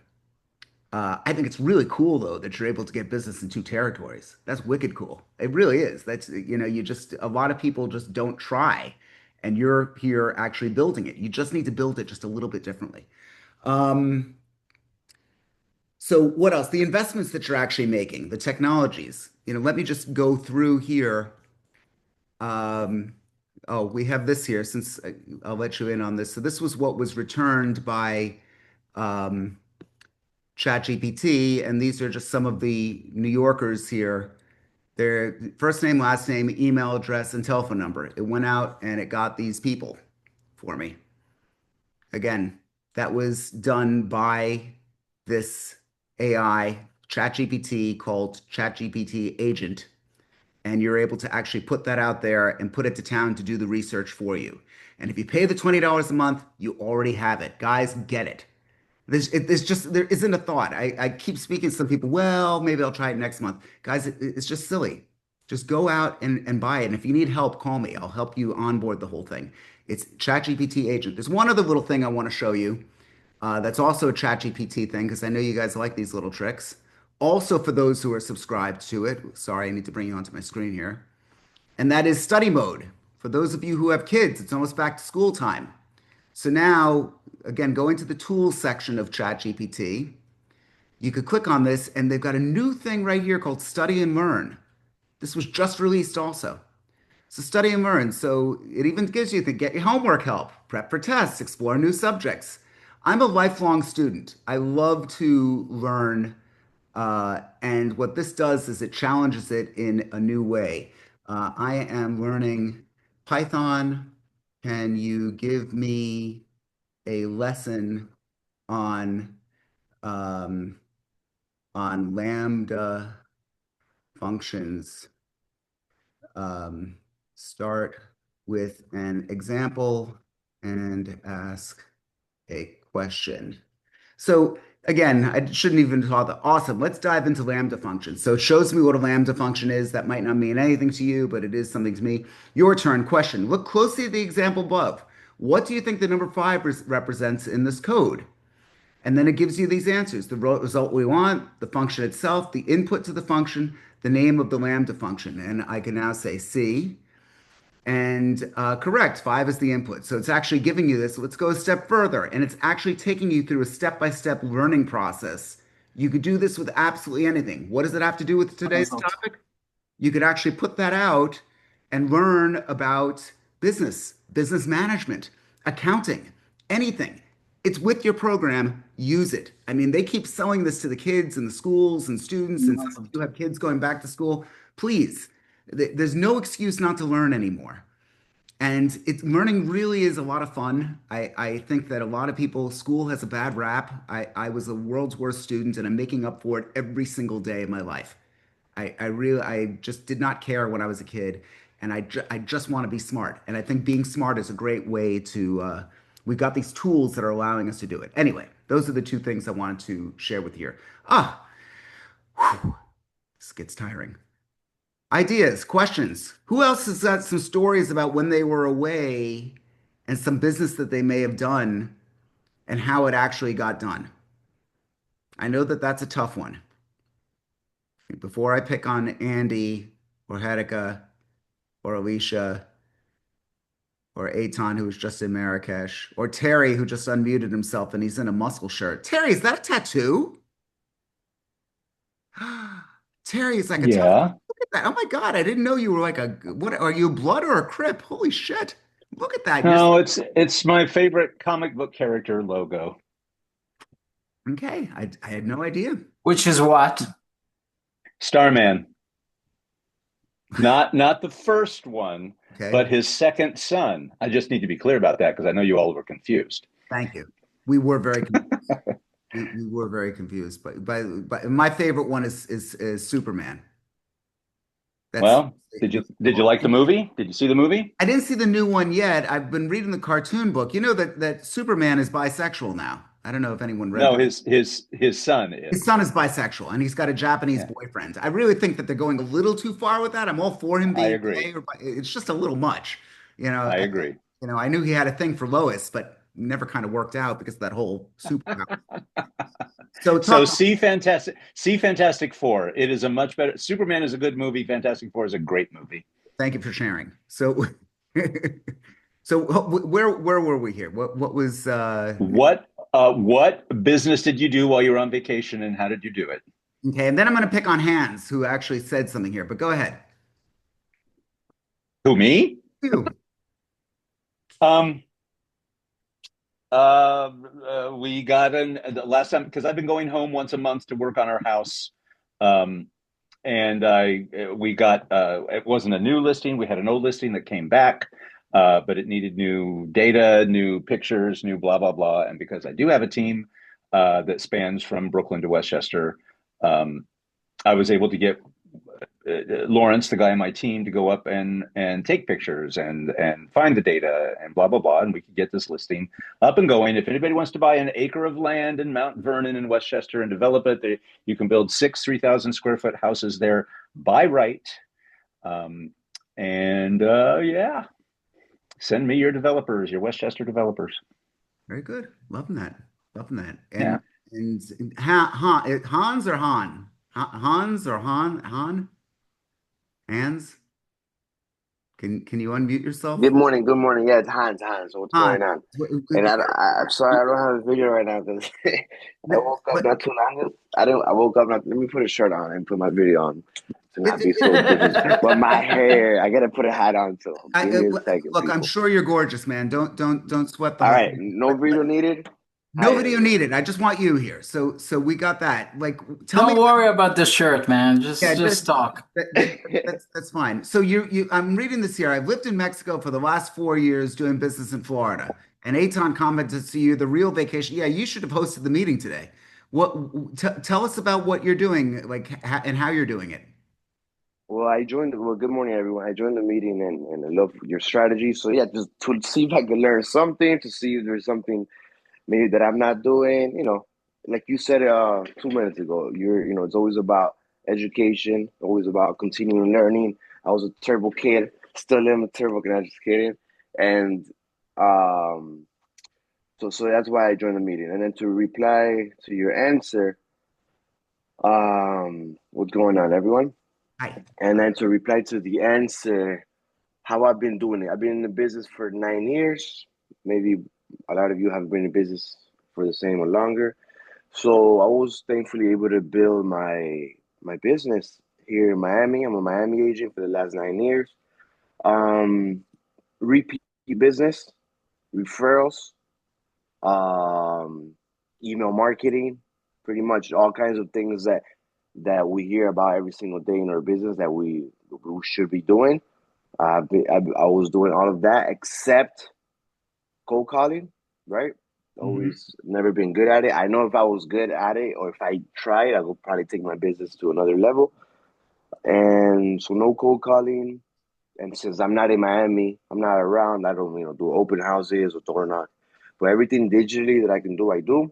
I think it's really cool though that you're able to get business in two territories. That's wicked cool. It really is. That's, you just, a lot of people just don't try, and you're here actually building it. You just need to build it just a little bit differently. Um, so what else? The investments that you're actually making, the technologies. Let me just go through here. Oh, we have this here since I'll let you in on this. So this was what was returned by um, ChatGPT, and these are just some of the New Yorkers here. Their first name, last name, email address, and telephone number. It went out and it got these people for me. Again, that was done by this AI ChatGPT called ChatGPT Agent. And you're able to actually put that out there and put it to town to do the research for you. And if you pay the $20 a month, you already have it. Guys, get it. There isn't a thought. I keep speaking to some people, well, maybe I'll try it next month. Guys, it's just silly. Just go out and buy it. And if you need help, call me. I'll help you onboard the whole thing. It's ChatGPT Agent. There's one other little thing I want to show you. That's also a ChatGPT thing because I know you guys like these little tricks. Also, for those who are subscribed to it, sorry, I need to bring you onto my screen here. And that is study mode. For those of you who have kids, it's almost back to school time. So now, again, going to the tools section of ChatGPT, you could click on this, and they've got a new thing right here called Study and Learn. This was just released also. So study and learn. So it even gives you to get your homework help, prep for tests, explore new subjects. I'm a lifelong student. I love to learn. And what this does is it challenges it in a new way. I am learning Python. Can you give me a lesson on um, on lambda functions? Um, Start with an example and ask a question. So again, I shouldn't even talk that. Awesome. Let's dive into lambda functions. So it shows me what a lambda function is. That might not mean anything to you, but it is something to me. Your turn. Question. Look closely at the example above. What do you think the number 5 represents in this code? And then it gives you these answers: the result we want, the function itself, the input to the function, the name of the lambda function. And I can now say C. And correct, 5 is the input. So it's actually giving you this. Let's go a step further. And it's actually taking you through a step-by-step learning process. You could do this with absolutely anything. What does it have to do with today's topic? You could actually put that out and learn about business management, accounting, anything. It's with your program. Use it. I mean, they keep selling this to the kids and the schools and students, and some of you have kids going back to school. Please, there's no excuse not to learn anymore. And learning really is a lot of fun. I think that a lot of people, school has a bad rap. I was the world's worst student, and I'm making up for it every single day of my life. I just did not care when I was a kid, and I just want to be smart. And I think being smart is a great way to, we've got these tools that are allowing us to do it. Anyway, those are the two things I wanted to share with you here. Whew, this gets tiring. Ideas, questions. Who else has got some stories about when they were away and some business that they may have done and how it actually got done? I know that that's a tough one. Before I pick on Andy or Hedika or Alicia or Eitan, who was just in Marrakesh, or Terry, who just unmuted himself and he's in a muscle shirt. Terry, is that a tattoo? Terry is like a tattoo. Yeah. Look at that. Oh my God, I didn't know you were like what are you, blood or a Crip? Holy shit. Look at that. No, it's my favorite comic book character logo. Okay, I had no idea. Which is what? Starman. Not the first one, Okay. but his second son. I just need to be clear about that because I know you all were confused. Thank you. We were very confused. We were very confused. But my favorite one is Superman. That's Well, did you like the movie? Did you see the movie? I didn't see the new one yet. I've been reading the cartoon book. You know that Superman is bisexual now. I don't know if anyone read No, that. his son His is. son is bisexual and he's got a Japanese Yeah, boyfriend. I really think that they're going a little too far with that. I'm all for him I being agree. gay it's just a little much. You know, I agree. I knew he had a thing for Lois, but never kind of worked out because of that whole superpower. So So talk. see Fantastic Four. It is a much better. Superman is a good movie. Fantastic Four is a great movie. Thank you for sharing. So, so where were we here? What was What business did you do while you were on vacation, and how did you do it? okay? And then I'm going to pick on Hans, who actually said something here. But go ahead. Who, me? You. Um, we got in the last time because I've been going home once a month to work on our house. Um, and we got it wasn't a new listing. We had an old listing that came back, but it needed new data, new pictures, new blah blah blah. And because I do have a team that spans from Brooklyn to Westchester, um, I was able to get Lawrence, the guy on my team, to go up and take pictures and find the data and blah blah blah, and we could get this listing up and going. If anybody wants to buy an acre of land in Mount Vernon in Westchester and develop it, you can build 6 3,000 square foot houses there by right. And yeah, send me your developers, your Westchester developers. Very good. Loving that. Loving that. Yeah. And Hans or Han? Hans or Han? Hans? Can you unmute yourself? Good morning, good morning. Yeah, it's Hans, Hans. So what's Han. going on? What- And I'm sorry, I don't have a video right now because I woke up but not too long ago. I didn't. I woke up not. Let me put a shirt on and put my video on to not be so disrespectful. But my hair, I gotta put a hat on. So give me a second, look, I'm people. sure you're gorgeous, man. Don't sweat the All whole right, thing. no video needed. No video needed. I just want you here. So we got that. Like, tell me. Don't worry about the shirt, man. Yeah, Just talk. that's fine. So I'm reading this here. I've lived in Mexico for the last 4 years doing business in Florida. And Aton commented to you, the real vacation. Yeah, you should have hosted the meeting today. Tell us about what you're doing, like, and how you're doing it. Well, I joined. Well, good morning, everyone. I joined the meeting and I love your strategy. So yeah, just to see if I can learn something, to see if there's something maybe that I'm not doing, like you said 2 minutes ago, it's always about education, always about continuing learning. I was a turbo kid, still am a turbo kid, I'm just kidding. And um so that's why I joined the meeting. And then to reply to your answer, what's going on, everyone? Hi. And then to reply to the answer, how I've been doing it. I've been in the business for 9 years. Maybe a lot of you have been in business for the same or longer. So I was thankfully able to build my business here in Miami. I'm a Miami agent for the last 9 years. Um, Repeat business, referrals, um, email marketing, pretty much all kinds of things that we hear about every single day in our business that we should be doing. I was doing all of that except cold calling, right? Mhm. Always never been good at it. I know if I was good at it or if I tried, I would probably take my business to another level. And so no cold calling. And since I'm not in Miami, I'm not around, I don't, do open houses or door knock. But everything digitally that I can do, I do.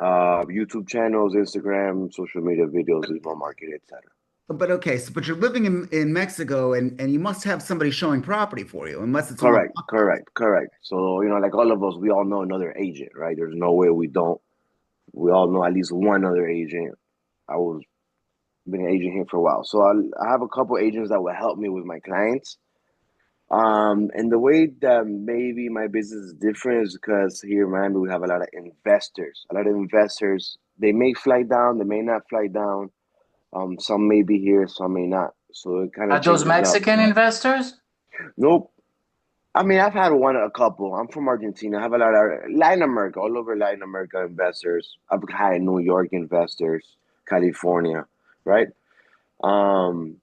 YouTube channels, Instagram, social media videos, email marketing, etc. But okay, but you're living in Mexico and you must have somebody showing property for you, unless it's on. Correct. So, like all of us, we all know another agent, right? There's no way we don't. We all know at least one other agent. I was been an agent here for a while. So I have a couple agents that will help me with my clients. And the way that maybe my business is different is because here in Miami we have a lot of investors. A lot of investors, they may fly down, they may not fly down. Some may be here, some may not. So it kind Are of those changes up. Mexican investors? Nope. I mean, I've had a couple. I'm from Argentina. I have a lot of Latin America, all over Latin America investors. I've had New York investors, California, right? Um,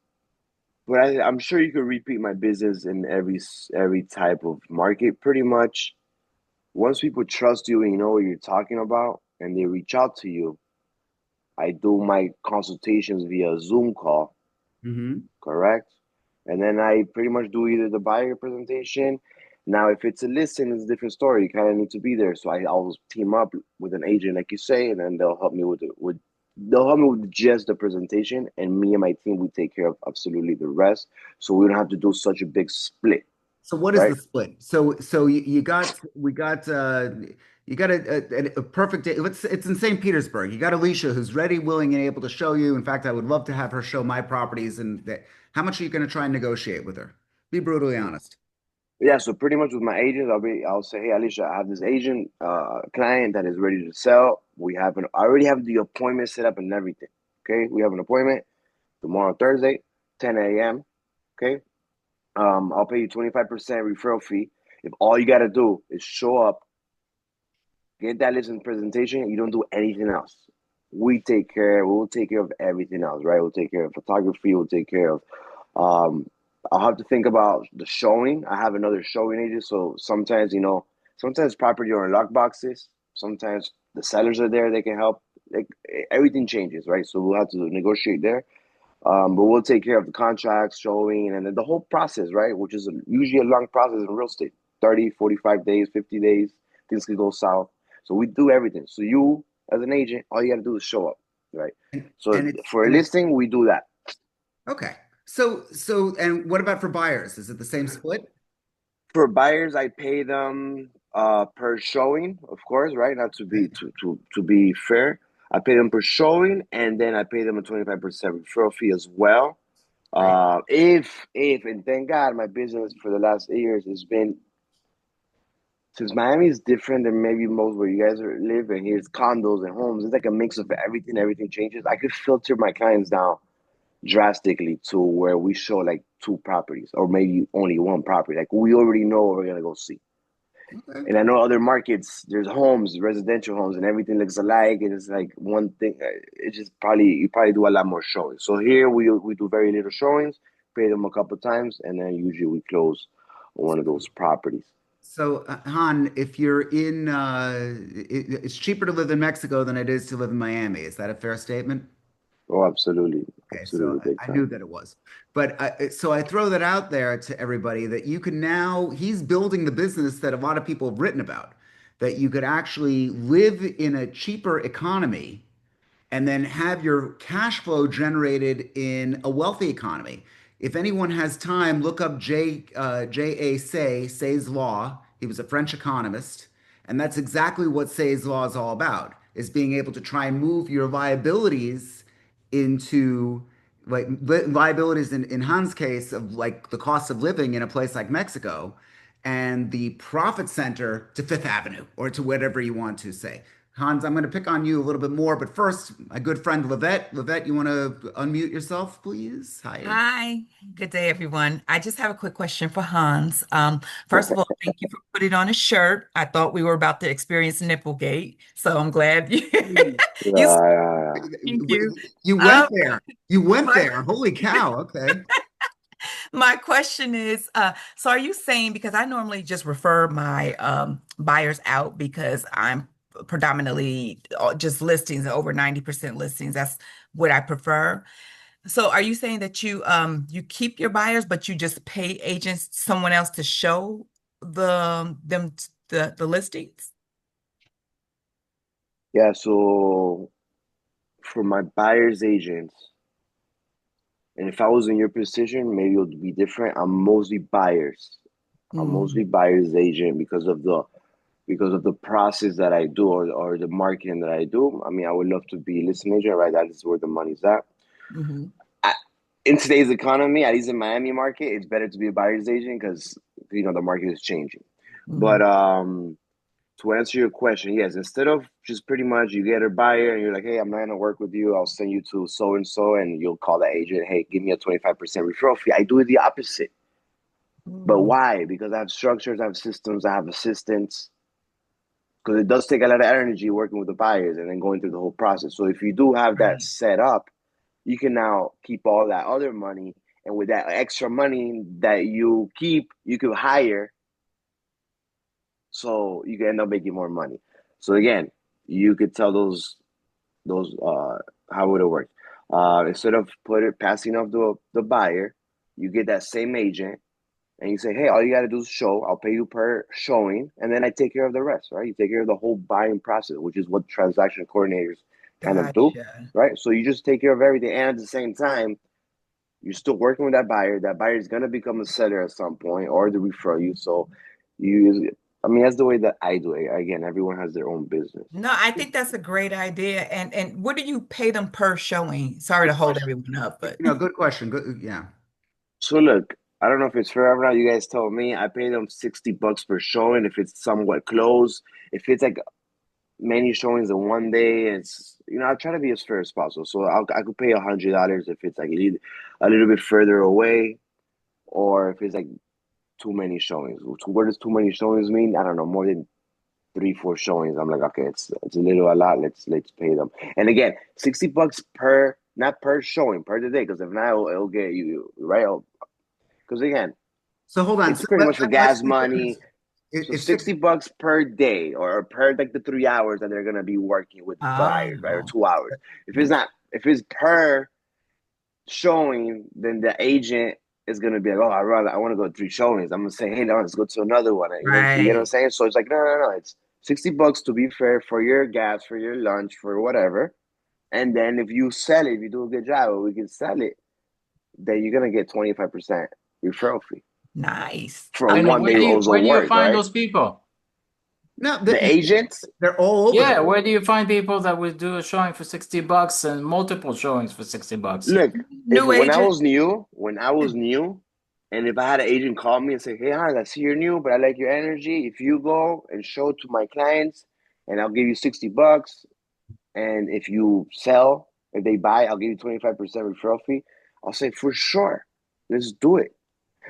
But I'm sure you could repeat my business in every type of market. Pretty much, once people trust you and you know what you're talking about, and they reach out to you, I do my consultations via Zoom call, Hmm. correct? And then I pretty much do either the buyer presentation. Now, if it's a listing, it's a different story. You kind of need to be there. So I always team up with an agent, like you say, and then they'll help me with just the presentation, and me and my team we take care of absolutely the rest. So we don't have to do such a big split, So what is right? the split? So you got we got you got a perfect day. It's in St. Petersburg. You got Alicia who's ready, willing, and able to show you. In fact, I would love to have her show my properties. And how much are you going to try and negotiate with her? Be brutally honest. Yeah, so pretty much with my agents, I'll say, hey Alicia, I have this agent client that is ready to sell. I already have the appointment set up and everything. Okay, we have an appointment tomorrow, Thursday, 10 a.m. Okay, I'll pay you 25% referral fee. If all you gotta do is show up, get that listing presentation, you don't do anything else. We'll take care of everything else, right? We'll take care of photography, we'll take care of um I'll have to think about the showing. I have another showing agent, so sometimes, sometimes property are in lock boxes, sometimes the sellers are there, they can help. Like everything changes, right? So we'll have to negotiate there. But we'll take care of the contracts, showing, and then the whole process, right? Which is usually a long process in real estate, 30, 45 days, 50 days, things could go south. So we do everything. So you, as an agent, all you got to do is show up, right? And, So and it's for a and it's listing, we do that. okay. And what about for buyers? Is it the same split? For buyers, I pay them per showing, of course, right? Not to be to be fair. I pay them per showing, and then I pay them a 25% referral fee as well. Right. If and thank God my business for the last 8 years has been, since Miami is different than maybe most where you guys are living. Here's condos and homes. It's like a mix of everything. Everything changes. I could filter my clients down drastically to where we show like two properties or maybe only one property. Like we already know what we're gonna go see. Okay. And I know other markets, there's homes, residential homes, and everything looks alike. And it's like one thing. It's just probably you probably do a lot more showings. So here we do very little showings, pay them a couple times, and then usually we close on one of those properties. So, Han, if you're in, it's cheaper to live in Mexico than it is to live in Miami. Is that a fair statement? Oh, absolutely, Okay, so absolutely, big I time. knew that it was. But so I throw that out there to everybody that you can now, he's building the business that a lot of people have written about, that you could actually live in a cheaper economy and then have your cash flow generated in a wealthy economy. If anyone has time, look up J.A. Say's Law. He was a French economist, and that's exactly what Say's Law is all about, is being able to try and move your liabilities into like liabilities in Han's case of like the cost of living in a place like Mexico and the profit center to Fifth Avenue or to whatever you want to say. Hans, I'm going to pick on you a little bit more, but first, my good friend Levette. Levette, you want to unmute yourself, please? Hi. Hi, good day, everyone. I just have a quick question for Hans. First of all, thank you for putting on a shirt. I thought we were about to experience Nipplegate, so I'm glad you you Yeah, thank you. You went Um, there. You went my there. Holy cow. Okay. my question is, so are you saying because I normally just refer my buyers out because I'm predominantly just listings, over 90% listings. That's what I prefer. So are you saying that you keep your buyers, but you just pay agents someone else to show the listings? yeah. So for my buyer's agents, and if I was in your position, maybe it would be different. I'm mostly buyers. I'm Mm, mostly buyer's agent because of the process that I do or the marketing that I do. I mean, I would love to be listing agent, right? That is where the money's at. hmm I, in today's economy, at least in Miami market, it's better to be a buyer's agent because the market is changing. hmm But to answer your question, yes, instead of just pretty much you get a buyer and you're like, hey, I'm not gonna work with you, I'll send you to so and so, and you'll call the agent, hey, give me a 25% referral fee. I do it the opposite. But mm, why? Because I have structures, I have systems, I have assistants. Because it does take a lot of energy working with the buyers and then going through the whole process. So if you do have that right. set up, you can now keep all that other money And with that extra money that you keep, you could hire, so you can end up making more money. So again, you could tell those how would it work? Instead of passing off the buyer, you get that same agent and you say, hey, all you got to do is show. I'll pay you per showing, and then I take care of the rest, right? You take care of the whole buying process, which is what transaction coordinators kind of do, Gotcha. right? So you just take care of everything, and at the same time, you're still working with that buyer. That buyer is gonna become a seller at some point, or to refer you. So I mean, that's the way that I do it. Again, everyone has their own business. No, I think that's a great idea. And what do you pay them per showing? Sorry to Good hold question. everyone up, but Good question. Good, yeah. So look, I don't know if it's fair or not. You guys tell me. I pay them $60 per showing if it's somewhat close. If it's like many showings in one day, it's I try to be as fair as possible. So I could pay $100 if it's like a little bit further away, or if it's like too many showings. What does too many showings mean? I don't know, more than 3, 4 showings. I'm like, okay, it's a lot. Let's pay them. And again, $60 per, not per showing, per the day, because if not, it'll get you right. Because again, So hold on. it's So pretty much for let's gas be clear. money. So It's $60 per day, or per like the 3 hours that they're gonna be working with the buyers, right? Or oh, 2 hours. If it's per showing, then the agent is gonna be like, oh, I want to go to 3 showings. I'm gonna say, hey, no, let's go to another one. You get what I'm right. saying? So it's like, no. It's $60 to be fair for your gas, for your lunch, for whatever. And then if you sell it, if you do a good job, or we can sell it, then you're gonna get 25% referral fee Nice. for And one day also where do you work, find right? those people? no, The agents. they're all over Yeah, the. where do you find people that would do a showing for $60 and multiple showings for $60? Look, if New when I agent. was new, and if I had an agent call me and say, "Hey, Hans, I see you're new, but I like your energy. If you go and show to my clients, and I'll give you $60, and if you sell, if they buy, I'll give you 25% referral fee." I'll say for sure, let's do it.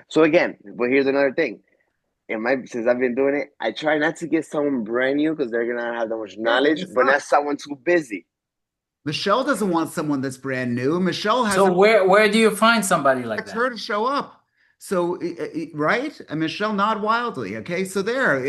So again, but here's another thing. Since I've been doing it, I try not to get someone brand new because they're gonna have that much Yeah, knowledge, it's but not. not someone too busy. Michelle doesn't want someone that's brand new. Michelle has So an where do you find somebody like expects her that? to show up. So, right? And Michelle nod wildly. Okay, so there,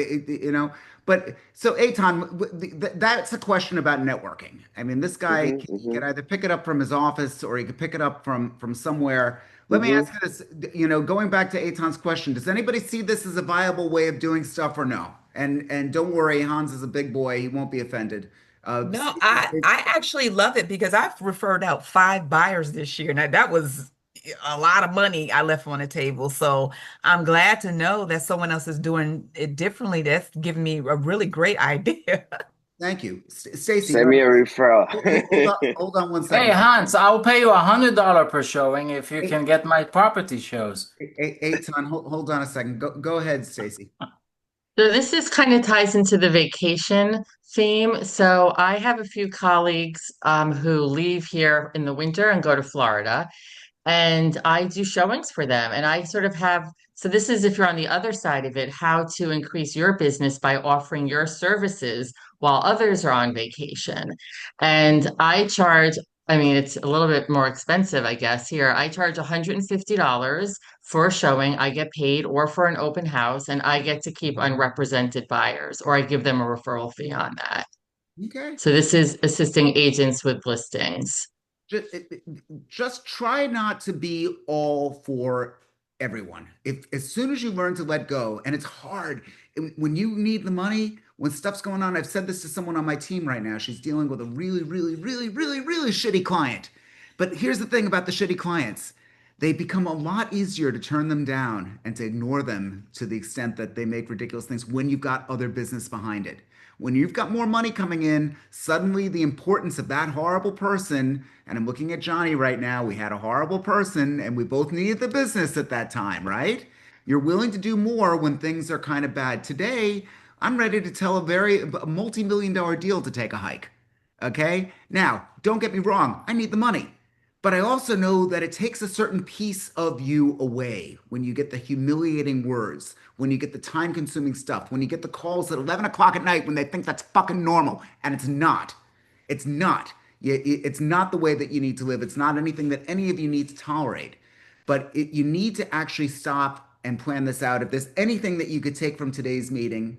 But so, Eitan, that's a question about networking. I mean, this guy Mm-hmm, he mm-hmm, can either pick it up from his office or he could pick it up from somewhere. Let me mm-hmm. ask you this, going back to Eitan's question, does anybody see this as a viable way of doing stuff or no? And don't worry, Hans is a big boy; he won't be offended. No, I actually love it because I've referred out 5 buyers this year. Now that was a lot of money I left on the table. So I'm glad to know that someone else is doing it differently. That's giving me a really great idea. Thank you, Stacy. Send me a referral. Hold on one Hey, second. Hans, I'll pay you $100 per showing if you Hey, can get my property shows. Eitan, hold on a second. Go ahead, Stacy. So this is kind of ties into the vacation theme. So I have a few colleagues who leave here in the winter and go to Florida, and I do showings for them. And I sort of have, so this is if you're on the other side of it, how to increase your business by offering your services while others are on vacation. And I charge, I mean, it's a little bit more expensive, I guess. Here, I charge $150 for a showing. I get paid, or for an open house, and I get to keep unrepresented buyers, or I give them a referral fee on that. Okay. So this is assisting agents with listings. Just try not to be all for everyone. If as soon as you learn to let go, and it's hard when you need the money, when stuff's going on. I've said this to someone on my team right now. She's dealing with a really, really, really, really, really shitty client. But here's the thing about the shitty clients. They become a lot easier to turn them down and to ignore them to the extent that they make ridiculous things when you've got other business behind it. When you've got more money coming in, suddenly the importance of that horrible person, and I'm looking at Johnny right now, we had a horrible person and we both needed the business at that time, right? You're willing to do more when things are kind of bad. Today, I'm ready to tell a multi-million dollar deal to take a hike. Okay? Now, don't get me wrong, I need the money. But I also know that it takes a certain piece of you away when you get the humiliating words, when you get the time consuming stuff, when you get the calls at 11 o'clock at night when they think that's fucking normal. And it's not. It's not. It's not the way that you need to live. It's not anything that any of you need to tolerate. But you need to actually stop and plan this out. If there's anything that you could take from today's meeting,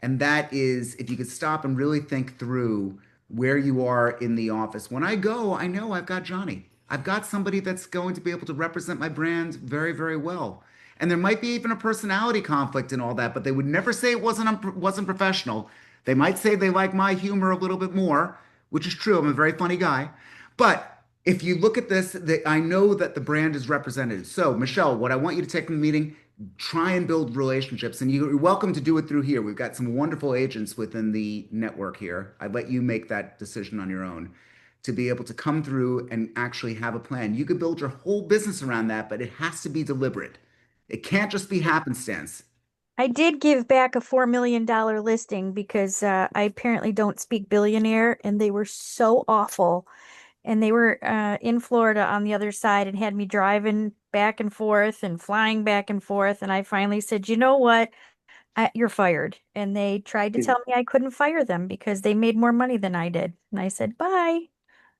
and that is if you could stop and really think through where you are in the office. When I go, I know I've got Johnny. I've got somebody that's going to be able to represent my brand very, very well. And there might be even a personality conflict and all that, but they would never say it wasn't professional. They might say they like my humor a little bit more, which is true. I'm a very funny guy. But if you look at this, I know that the brand is represented. So, Michelle, what I want you to take from the meeting, try and build relationships. And you're welcome to do it through here. We've got some wonderful agents within the network here. I let you make that decision on your own to be able to come through and actually have a plan. You could build your whole business around that, but it has to be deliberate. It can't just be happenstance. I did give back a $4 million listing because I apparently don't speak billionaire, and they were so awful. And they were in Florida on the other side and had me driving back and forth and flying back and forth. And I finally said, you know what? You're fired. And they tried to Is, tell me I couldn't fire them because they made more money than I did. And I said, bye.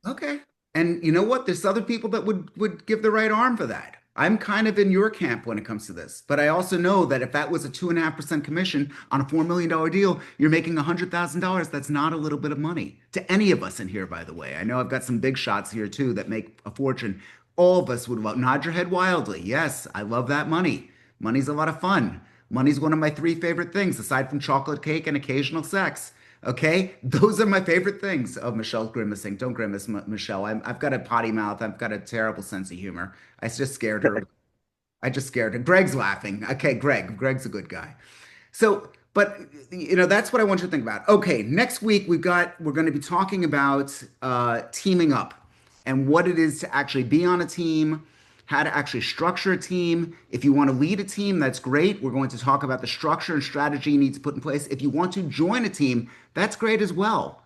Okay. And you know what? There's other people that would give the right arm for that. I'm kind of in your camp when it comes to this, but I also know that if that was a 2.5% commission on a $4 million deal, you're making $100,000. That's not a little bit of money to any of us in here, by the way. I know I've got some big shots here too that make a fortune. All of us would love, nod your head wildly. Yes, I love that money. Money's a lot of fun. Money's one of my three favorite things, aside from chocolate cake and occasional sex. Okay, those are my favorite things. Oh, Michelle's grimacing. Don't grimace, Michelle. I've got a potty mouth. I've got a terrible sense of humor. I just scared her. I just scared her. Greg's laughing. Okay, Greg. Greg's a good guy. So, but that's what I want you to think about. Okay, next week we're going to be talking about teaming up and what it is to actually be on a team, how to actually structure a team. If you want to lead a team, that's great. We're going to talk about the structure and strategy you need to put in place. If you want to join a team, that's great as well.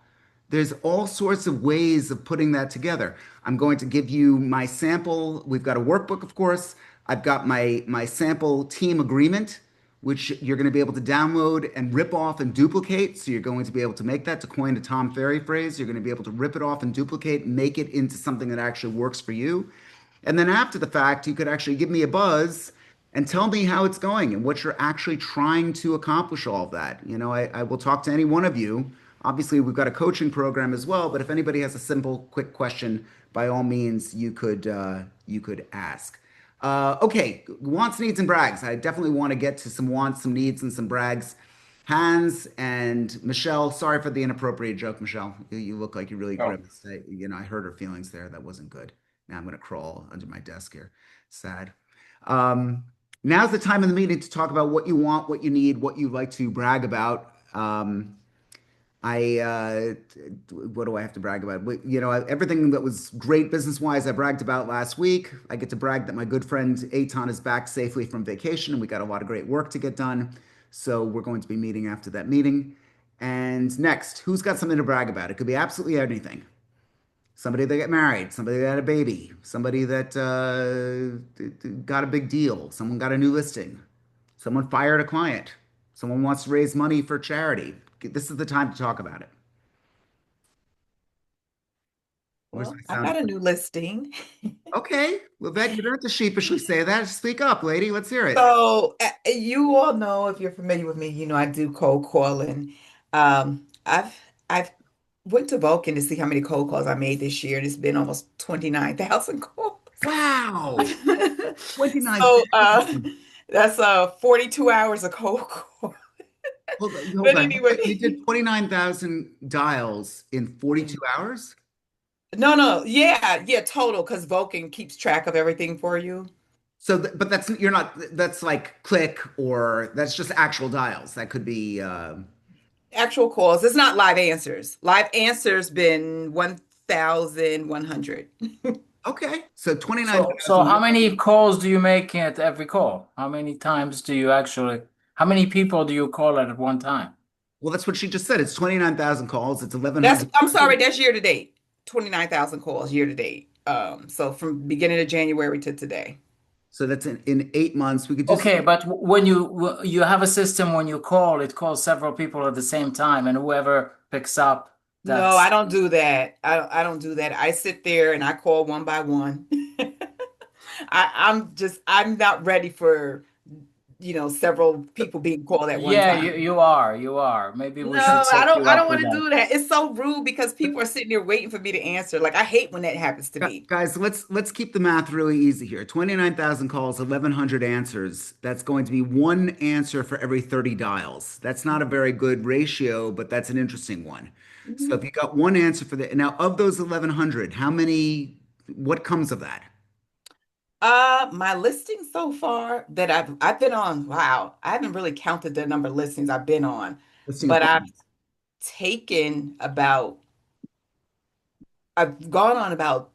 There's all sorts of ways of putting that together. I'm going to give you my sample. We've got a workbook, of course. I've got my sample team agreement, which you're going to be able to download and rip off and duplicate. So you're going to be able to make that, to coin a Tom Ferry phrase. You're going to be able to rip it off and duplicate, make it into something that actually works for you. And then after the fact, you could actually give me a buzz and tell me how it's going and what you're actually trying to accomplish all of that. I will talk to any one of you. Obviously, we've got a coaching program as well, but if anybody has a simple, quick question, by all means, you could ask. Okay, wants, needs, and brags. I definitely want to get to some wants, some needs, and some brags. Hans and Michelle, sorry for the inappropriate joke, Michelle. You look like you really grimaced. I hurt her feelings there. That wasn't good. Now I'm going to crawl under my desk here. Sad. Now's the time in the meeting to talk about what you want, what you need, what you like to brag about. What do I have to brag about? Everything that was great business-wise, I bragged about last week. I get to brag that my good friend Eitan is back safely from vacation, and we got a lot of great work to get done. So we're going to be meeting after that meeting. And next, who's got something to brag about? It could be absolutely anything. Somebody that got married, somebody that had a baby, somebody that got a big deal, someone got a new listing, someone fired a client, someone wants to raise money for charity. This is the time to talk about it. Where's Well, my I sound? got a new listing. Okay, well, you don't have to sheepishly say that. Speak up, lady. Let's hear it. So you all know, if you're familiar with me, I do cold calling. I've went to Vulcan to see how many cold calls I made this year, and it's been almost 29,000 calls. Wow, So 29,000. that's 42 hours of cold call. Hold But on. anyway, You did 29,000 dials in 42 hours? no, yeah, total, because Vulcan keeps track of everything for you. So, but you're not, that's like click, or that's just actual dials. That could be, Actual calls. It's not live answers. Live answers been 1,100. okay. So So 29,000. how many calls do you make at every call? How many times do you actually, how many people do you call at one time? Well, that's what she just said. It's 29,000 calls. It's I'm 1,100. sorry, that's year to date. 29,000 calls year to date. So from beginning of January to today. So that's in 8 months. We could just, Okay, but when you have a system, when you call, it calls several people at the same time, and whoever picks up, No, I that's don't do that. I don't do that. I sit there and I call one by one. I'm not ready for, several people being called at one Yeah, time. you are. Maybe we No, should set you I up don't with want to that. do that. It's so rude because people are sitting there waiting for me to answer. Like I hate when that happens to me. Guys, let's keep the math really easy here. 29,000 calls, 1,100 answers. That's going to be one answer for every 30 dials. That's not a very good ratio, but that's an interesting one. So Mhm. if you got one answer for the now of those 1,100, how many, what comes of that? My listings so far that I've been on, wow, I haven't really counted the number of listings I've been on, Listing but appointments. taken about I've gone on about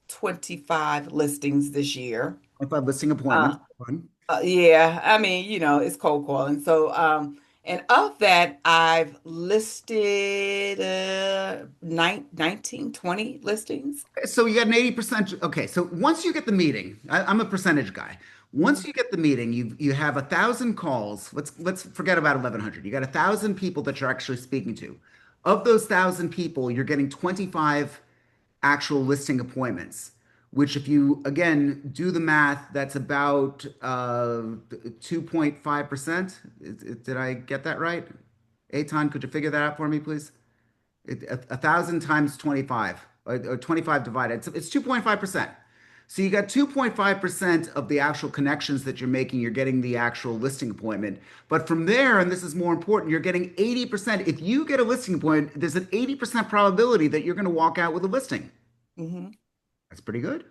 25 listings this year. 25 listing Uh, appointments. Fun. yeah, I mean, it's cold calling. So, and of that, I've listed 19, 20 listings. So you got an 80%. Okay, so once you get the meeting, I'm a percentage guy. Once Mhm. you get the meeting, you have 1,000 calls. Let's forget about 1,100. You got 1,000 people that you're actually speaking to. Of those 1,000 people, you're getting 25 actual listing appointments. Which, if you again do the math, that's about 2.5%. Did I get that right? Aton, could you figure that out for me, please? 1,000 times 25 or 25 divided, it's 2.5%. So you got 2.5% of the actual connections that you're making, you're getting the actual listing appointment. But from there, and this is more important, you're getting 80%. If you get a listing appointment, there's an 80% probability that you're going to walk out with a listing. Mhm. That's pretty good.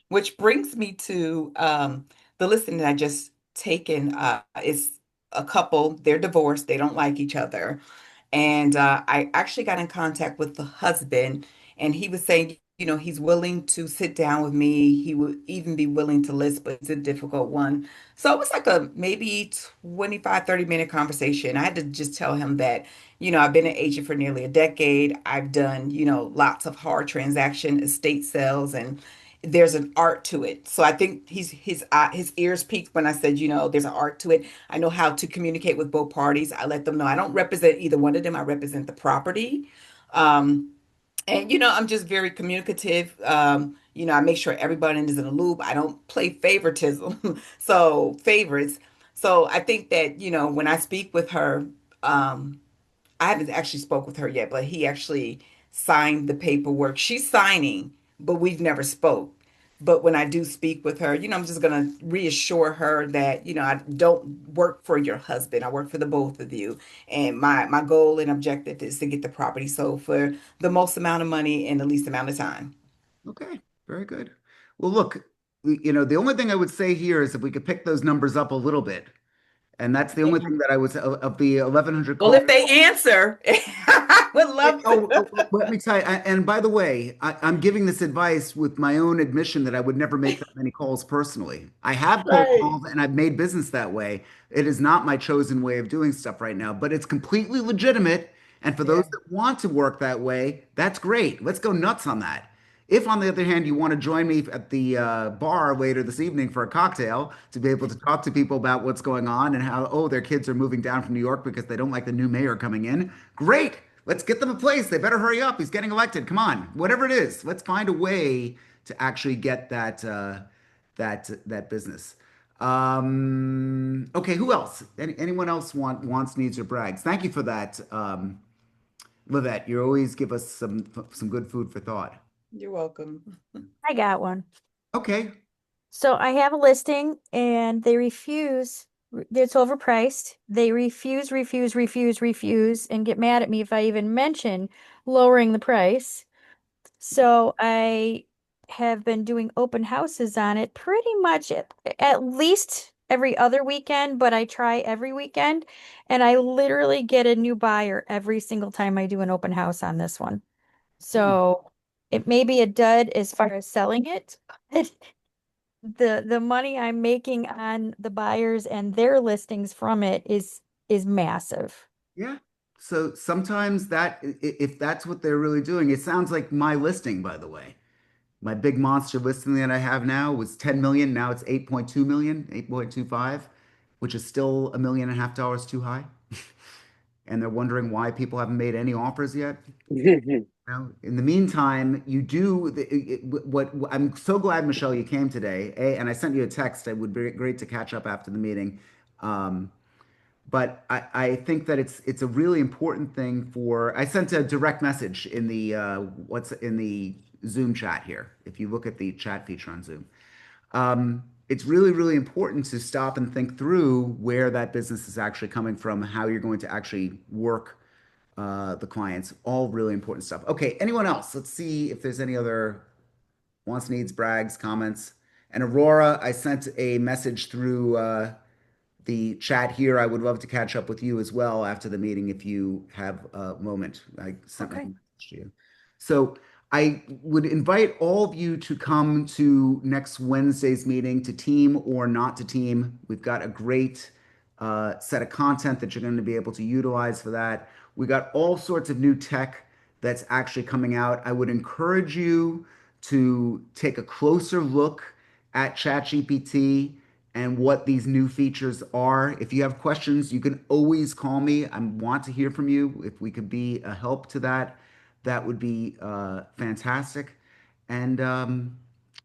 Which brings me to the listing that I just taken. Is a couple, they're divorced, they don't like each other. And I actually got in contact with the husband, and he was saying, he's willing to sit down with me. He would even be willing to list, but it's a difficult one. So it was like a maybe 25, 30-minute conversation. I had to just tell him that, I've been an agent for nearly a decade. I've done, lots of hard transaction estate sales, and there's an art to it. So I think his ears peaked when I said, there's an art to it. I know how to communicate with both parties. I let them know I don't represent either one of them. I represent the property. Um, and I'm just very communicative. I make sure everybody is in the loop. I don't play favoritism. So favorites. So I think that, when I speak with her, um, I haven't actually spoke with her yet, but he actually signed the paperwork. She's signing, but we've never spoke. But when I do speak with her, I'm just going to reassure her that, I don't work for your husband. I work for the both of you. And my goal and objective is to get the property sold for the most amount of money in the least amount of time. Okay, very good. Well, look, the only thing I would say here is if we could pick those numbers up a little bit. And that's the only thing that I was of the 1,100 Well, calls. if they answer, I would love to. Let me tell you, and by the way, I'm giving this advice with my own admission that I would never make that many calls personally. I have cold Right. calls and I've made business that way. It is not my chosen way of doing stuff right now, but it's completely legitimate. And for those Yeah. that want to work that way, that's great. Let's go nuts on that. If, on the other hand, you want to join me at the bar later this evening for a cocktail to be able to talk to people about what's going on and how, oh, their kids are moving down from New York because they don't like the new mayor coming in, great. Let's get them a place. They better hurry up. He's getting elected. Come on, whatever it is, let's find a way to actually get that business. Okay, who else? Anyone else wants, needs, or brags? Thank you for that, Livette. You always give us some good food for thought. You're welcome. I got one. Okay. So I have a listing and they refuse. It's overpriced. They refuse, and get mad at me if I even mention lowering the price. So I have been doing open houses on it pretty much at least every other weekend, but I try every weekend. And I literally get a new buyer every single time I do an open house on this one. So it may be a dud as far as selling it, but the money I'm making on the buyers and their listings from it is massive. Yeah. So sometimes if that's what they're really doing, it sounds like my listing, by the way. My big monster listing that I have now was 10 million. Now it's 8.2 million, 8.25, which is still $1.5 million too high. And they're wondering why people haven't made any offers yet. Now, in the meantime, you do what I'm so glad, Michelle, you came today. And I sent you a text. It would be great to catch up after the meeting. Um, but I think that it's a really important thing for. I sent a direct message in the what's in the Zoom chat here. If you look at the chat feature on Zoom, it's really, really important to stop and think through where that business is actually coming from, how you're going to actually work the clients. All really important stuff. Okay, anyone else? Let's see if there's any other wants, needs, brags, comments. And Aurora, I sent a message through the chat here. I would love to catch up with you as well after the meeting if you have a moment. I sent my Okay. message to you. So I would invite all of you to come to next Wednesday's meeting, to team or not to team. We've got a great set of content that you're going to be able to utilize for that. We got all sorts of new tech that's actually coming out. I would encourage you to take a closer look at ChatGPT and what these new features are. If you have questions, you can always call me. I want to hear from you. If we could be a help to that, that would be fantastic. And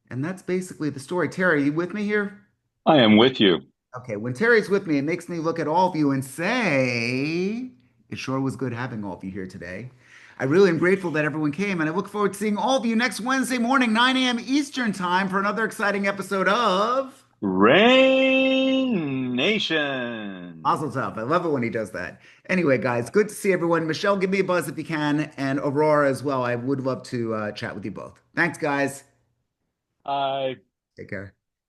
that's basically the story. Terry, you with me here? I am with you. Okay, when Terry's with me, it makes me look at all of you and say, it sure was good having all of you here today. I really am grateful that everyone came, and I look forward to seeing all of you next Wednesday morning, 9 a.m. Eastern Time, for another exciting episode of Rain Nation. Mazel Tov. I love it when he does that. Anyway, guys, good to see everyone. Michelle, give me a buzz if you can, and Aurora as well. I would love to chat with you both. Thanks, guys. I Take care.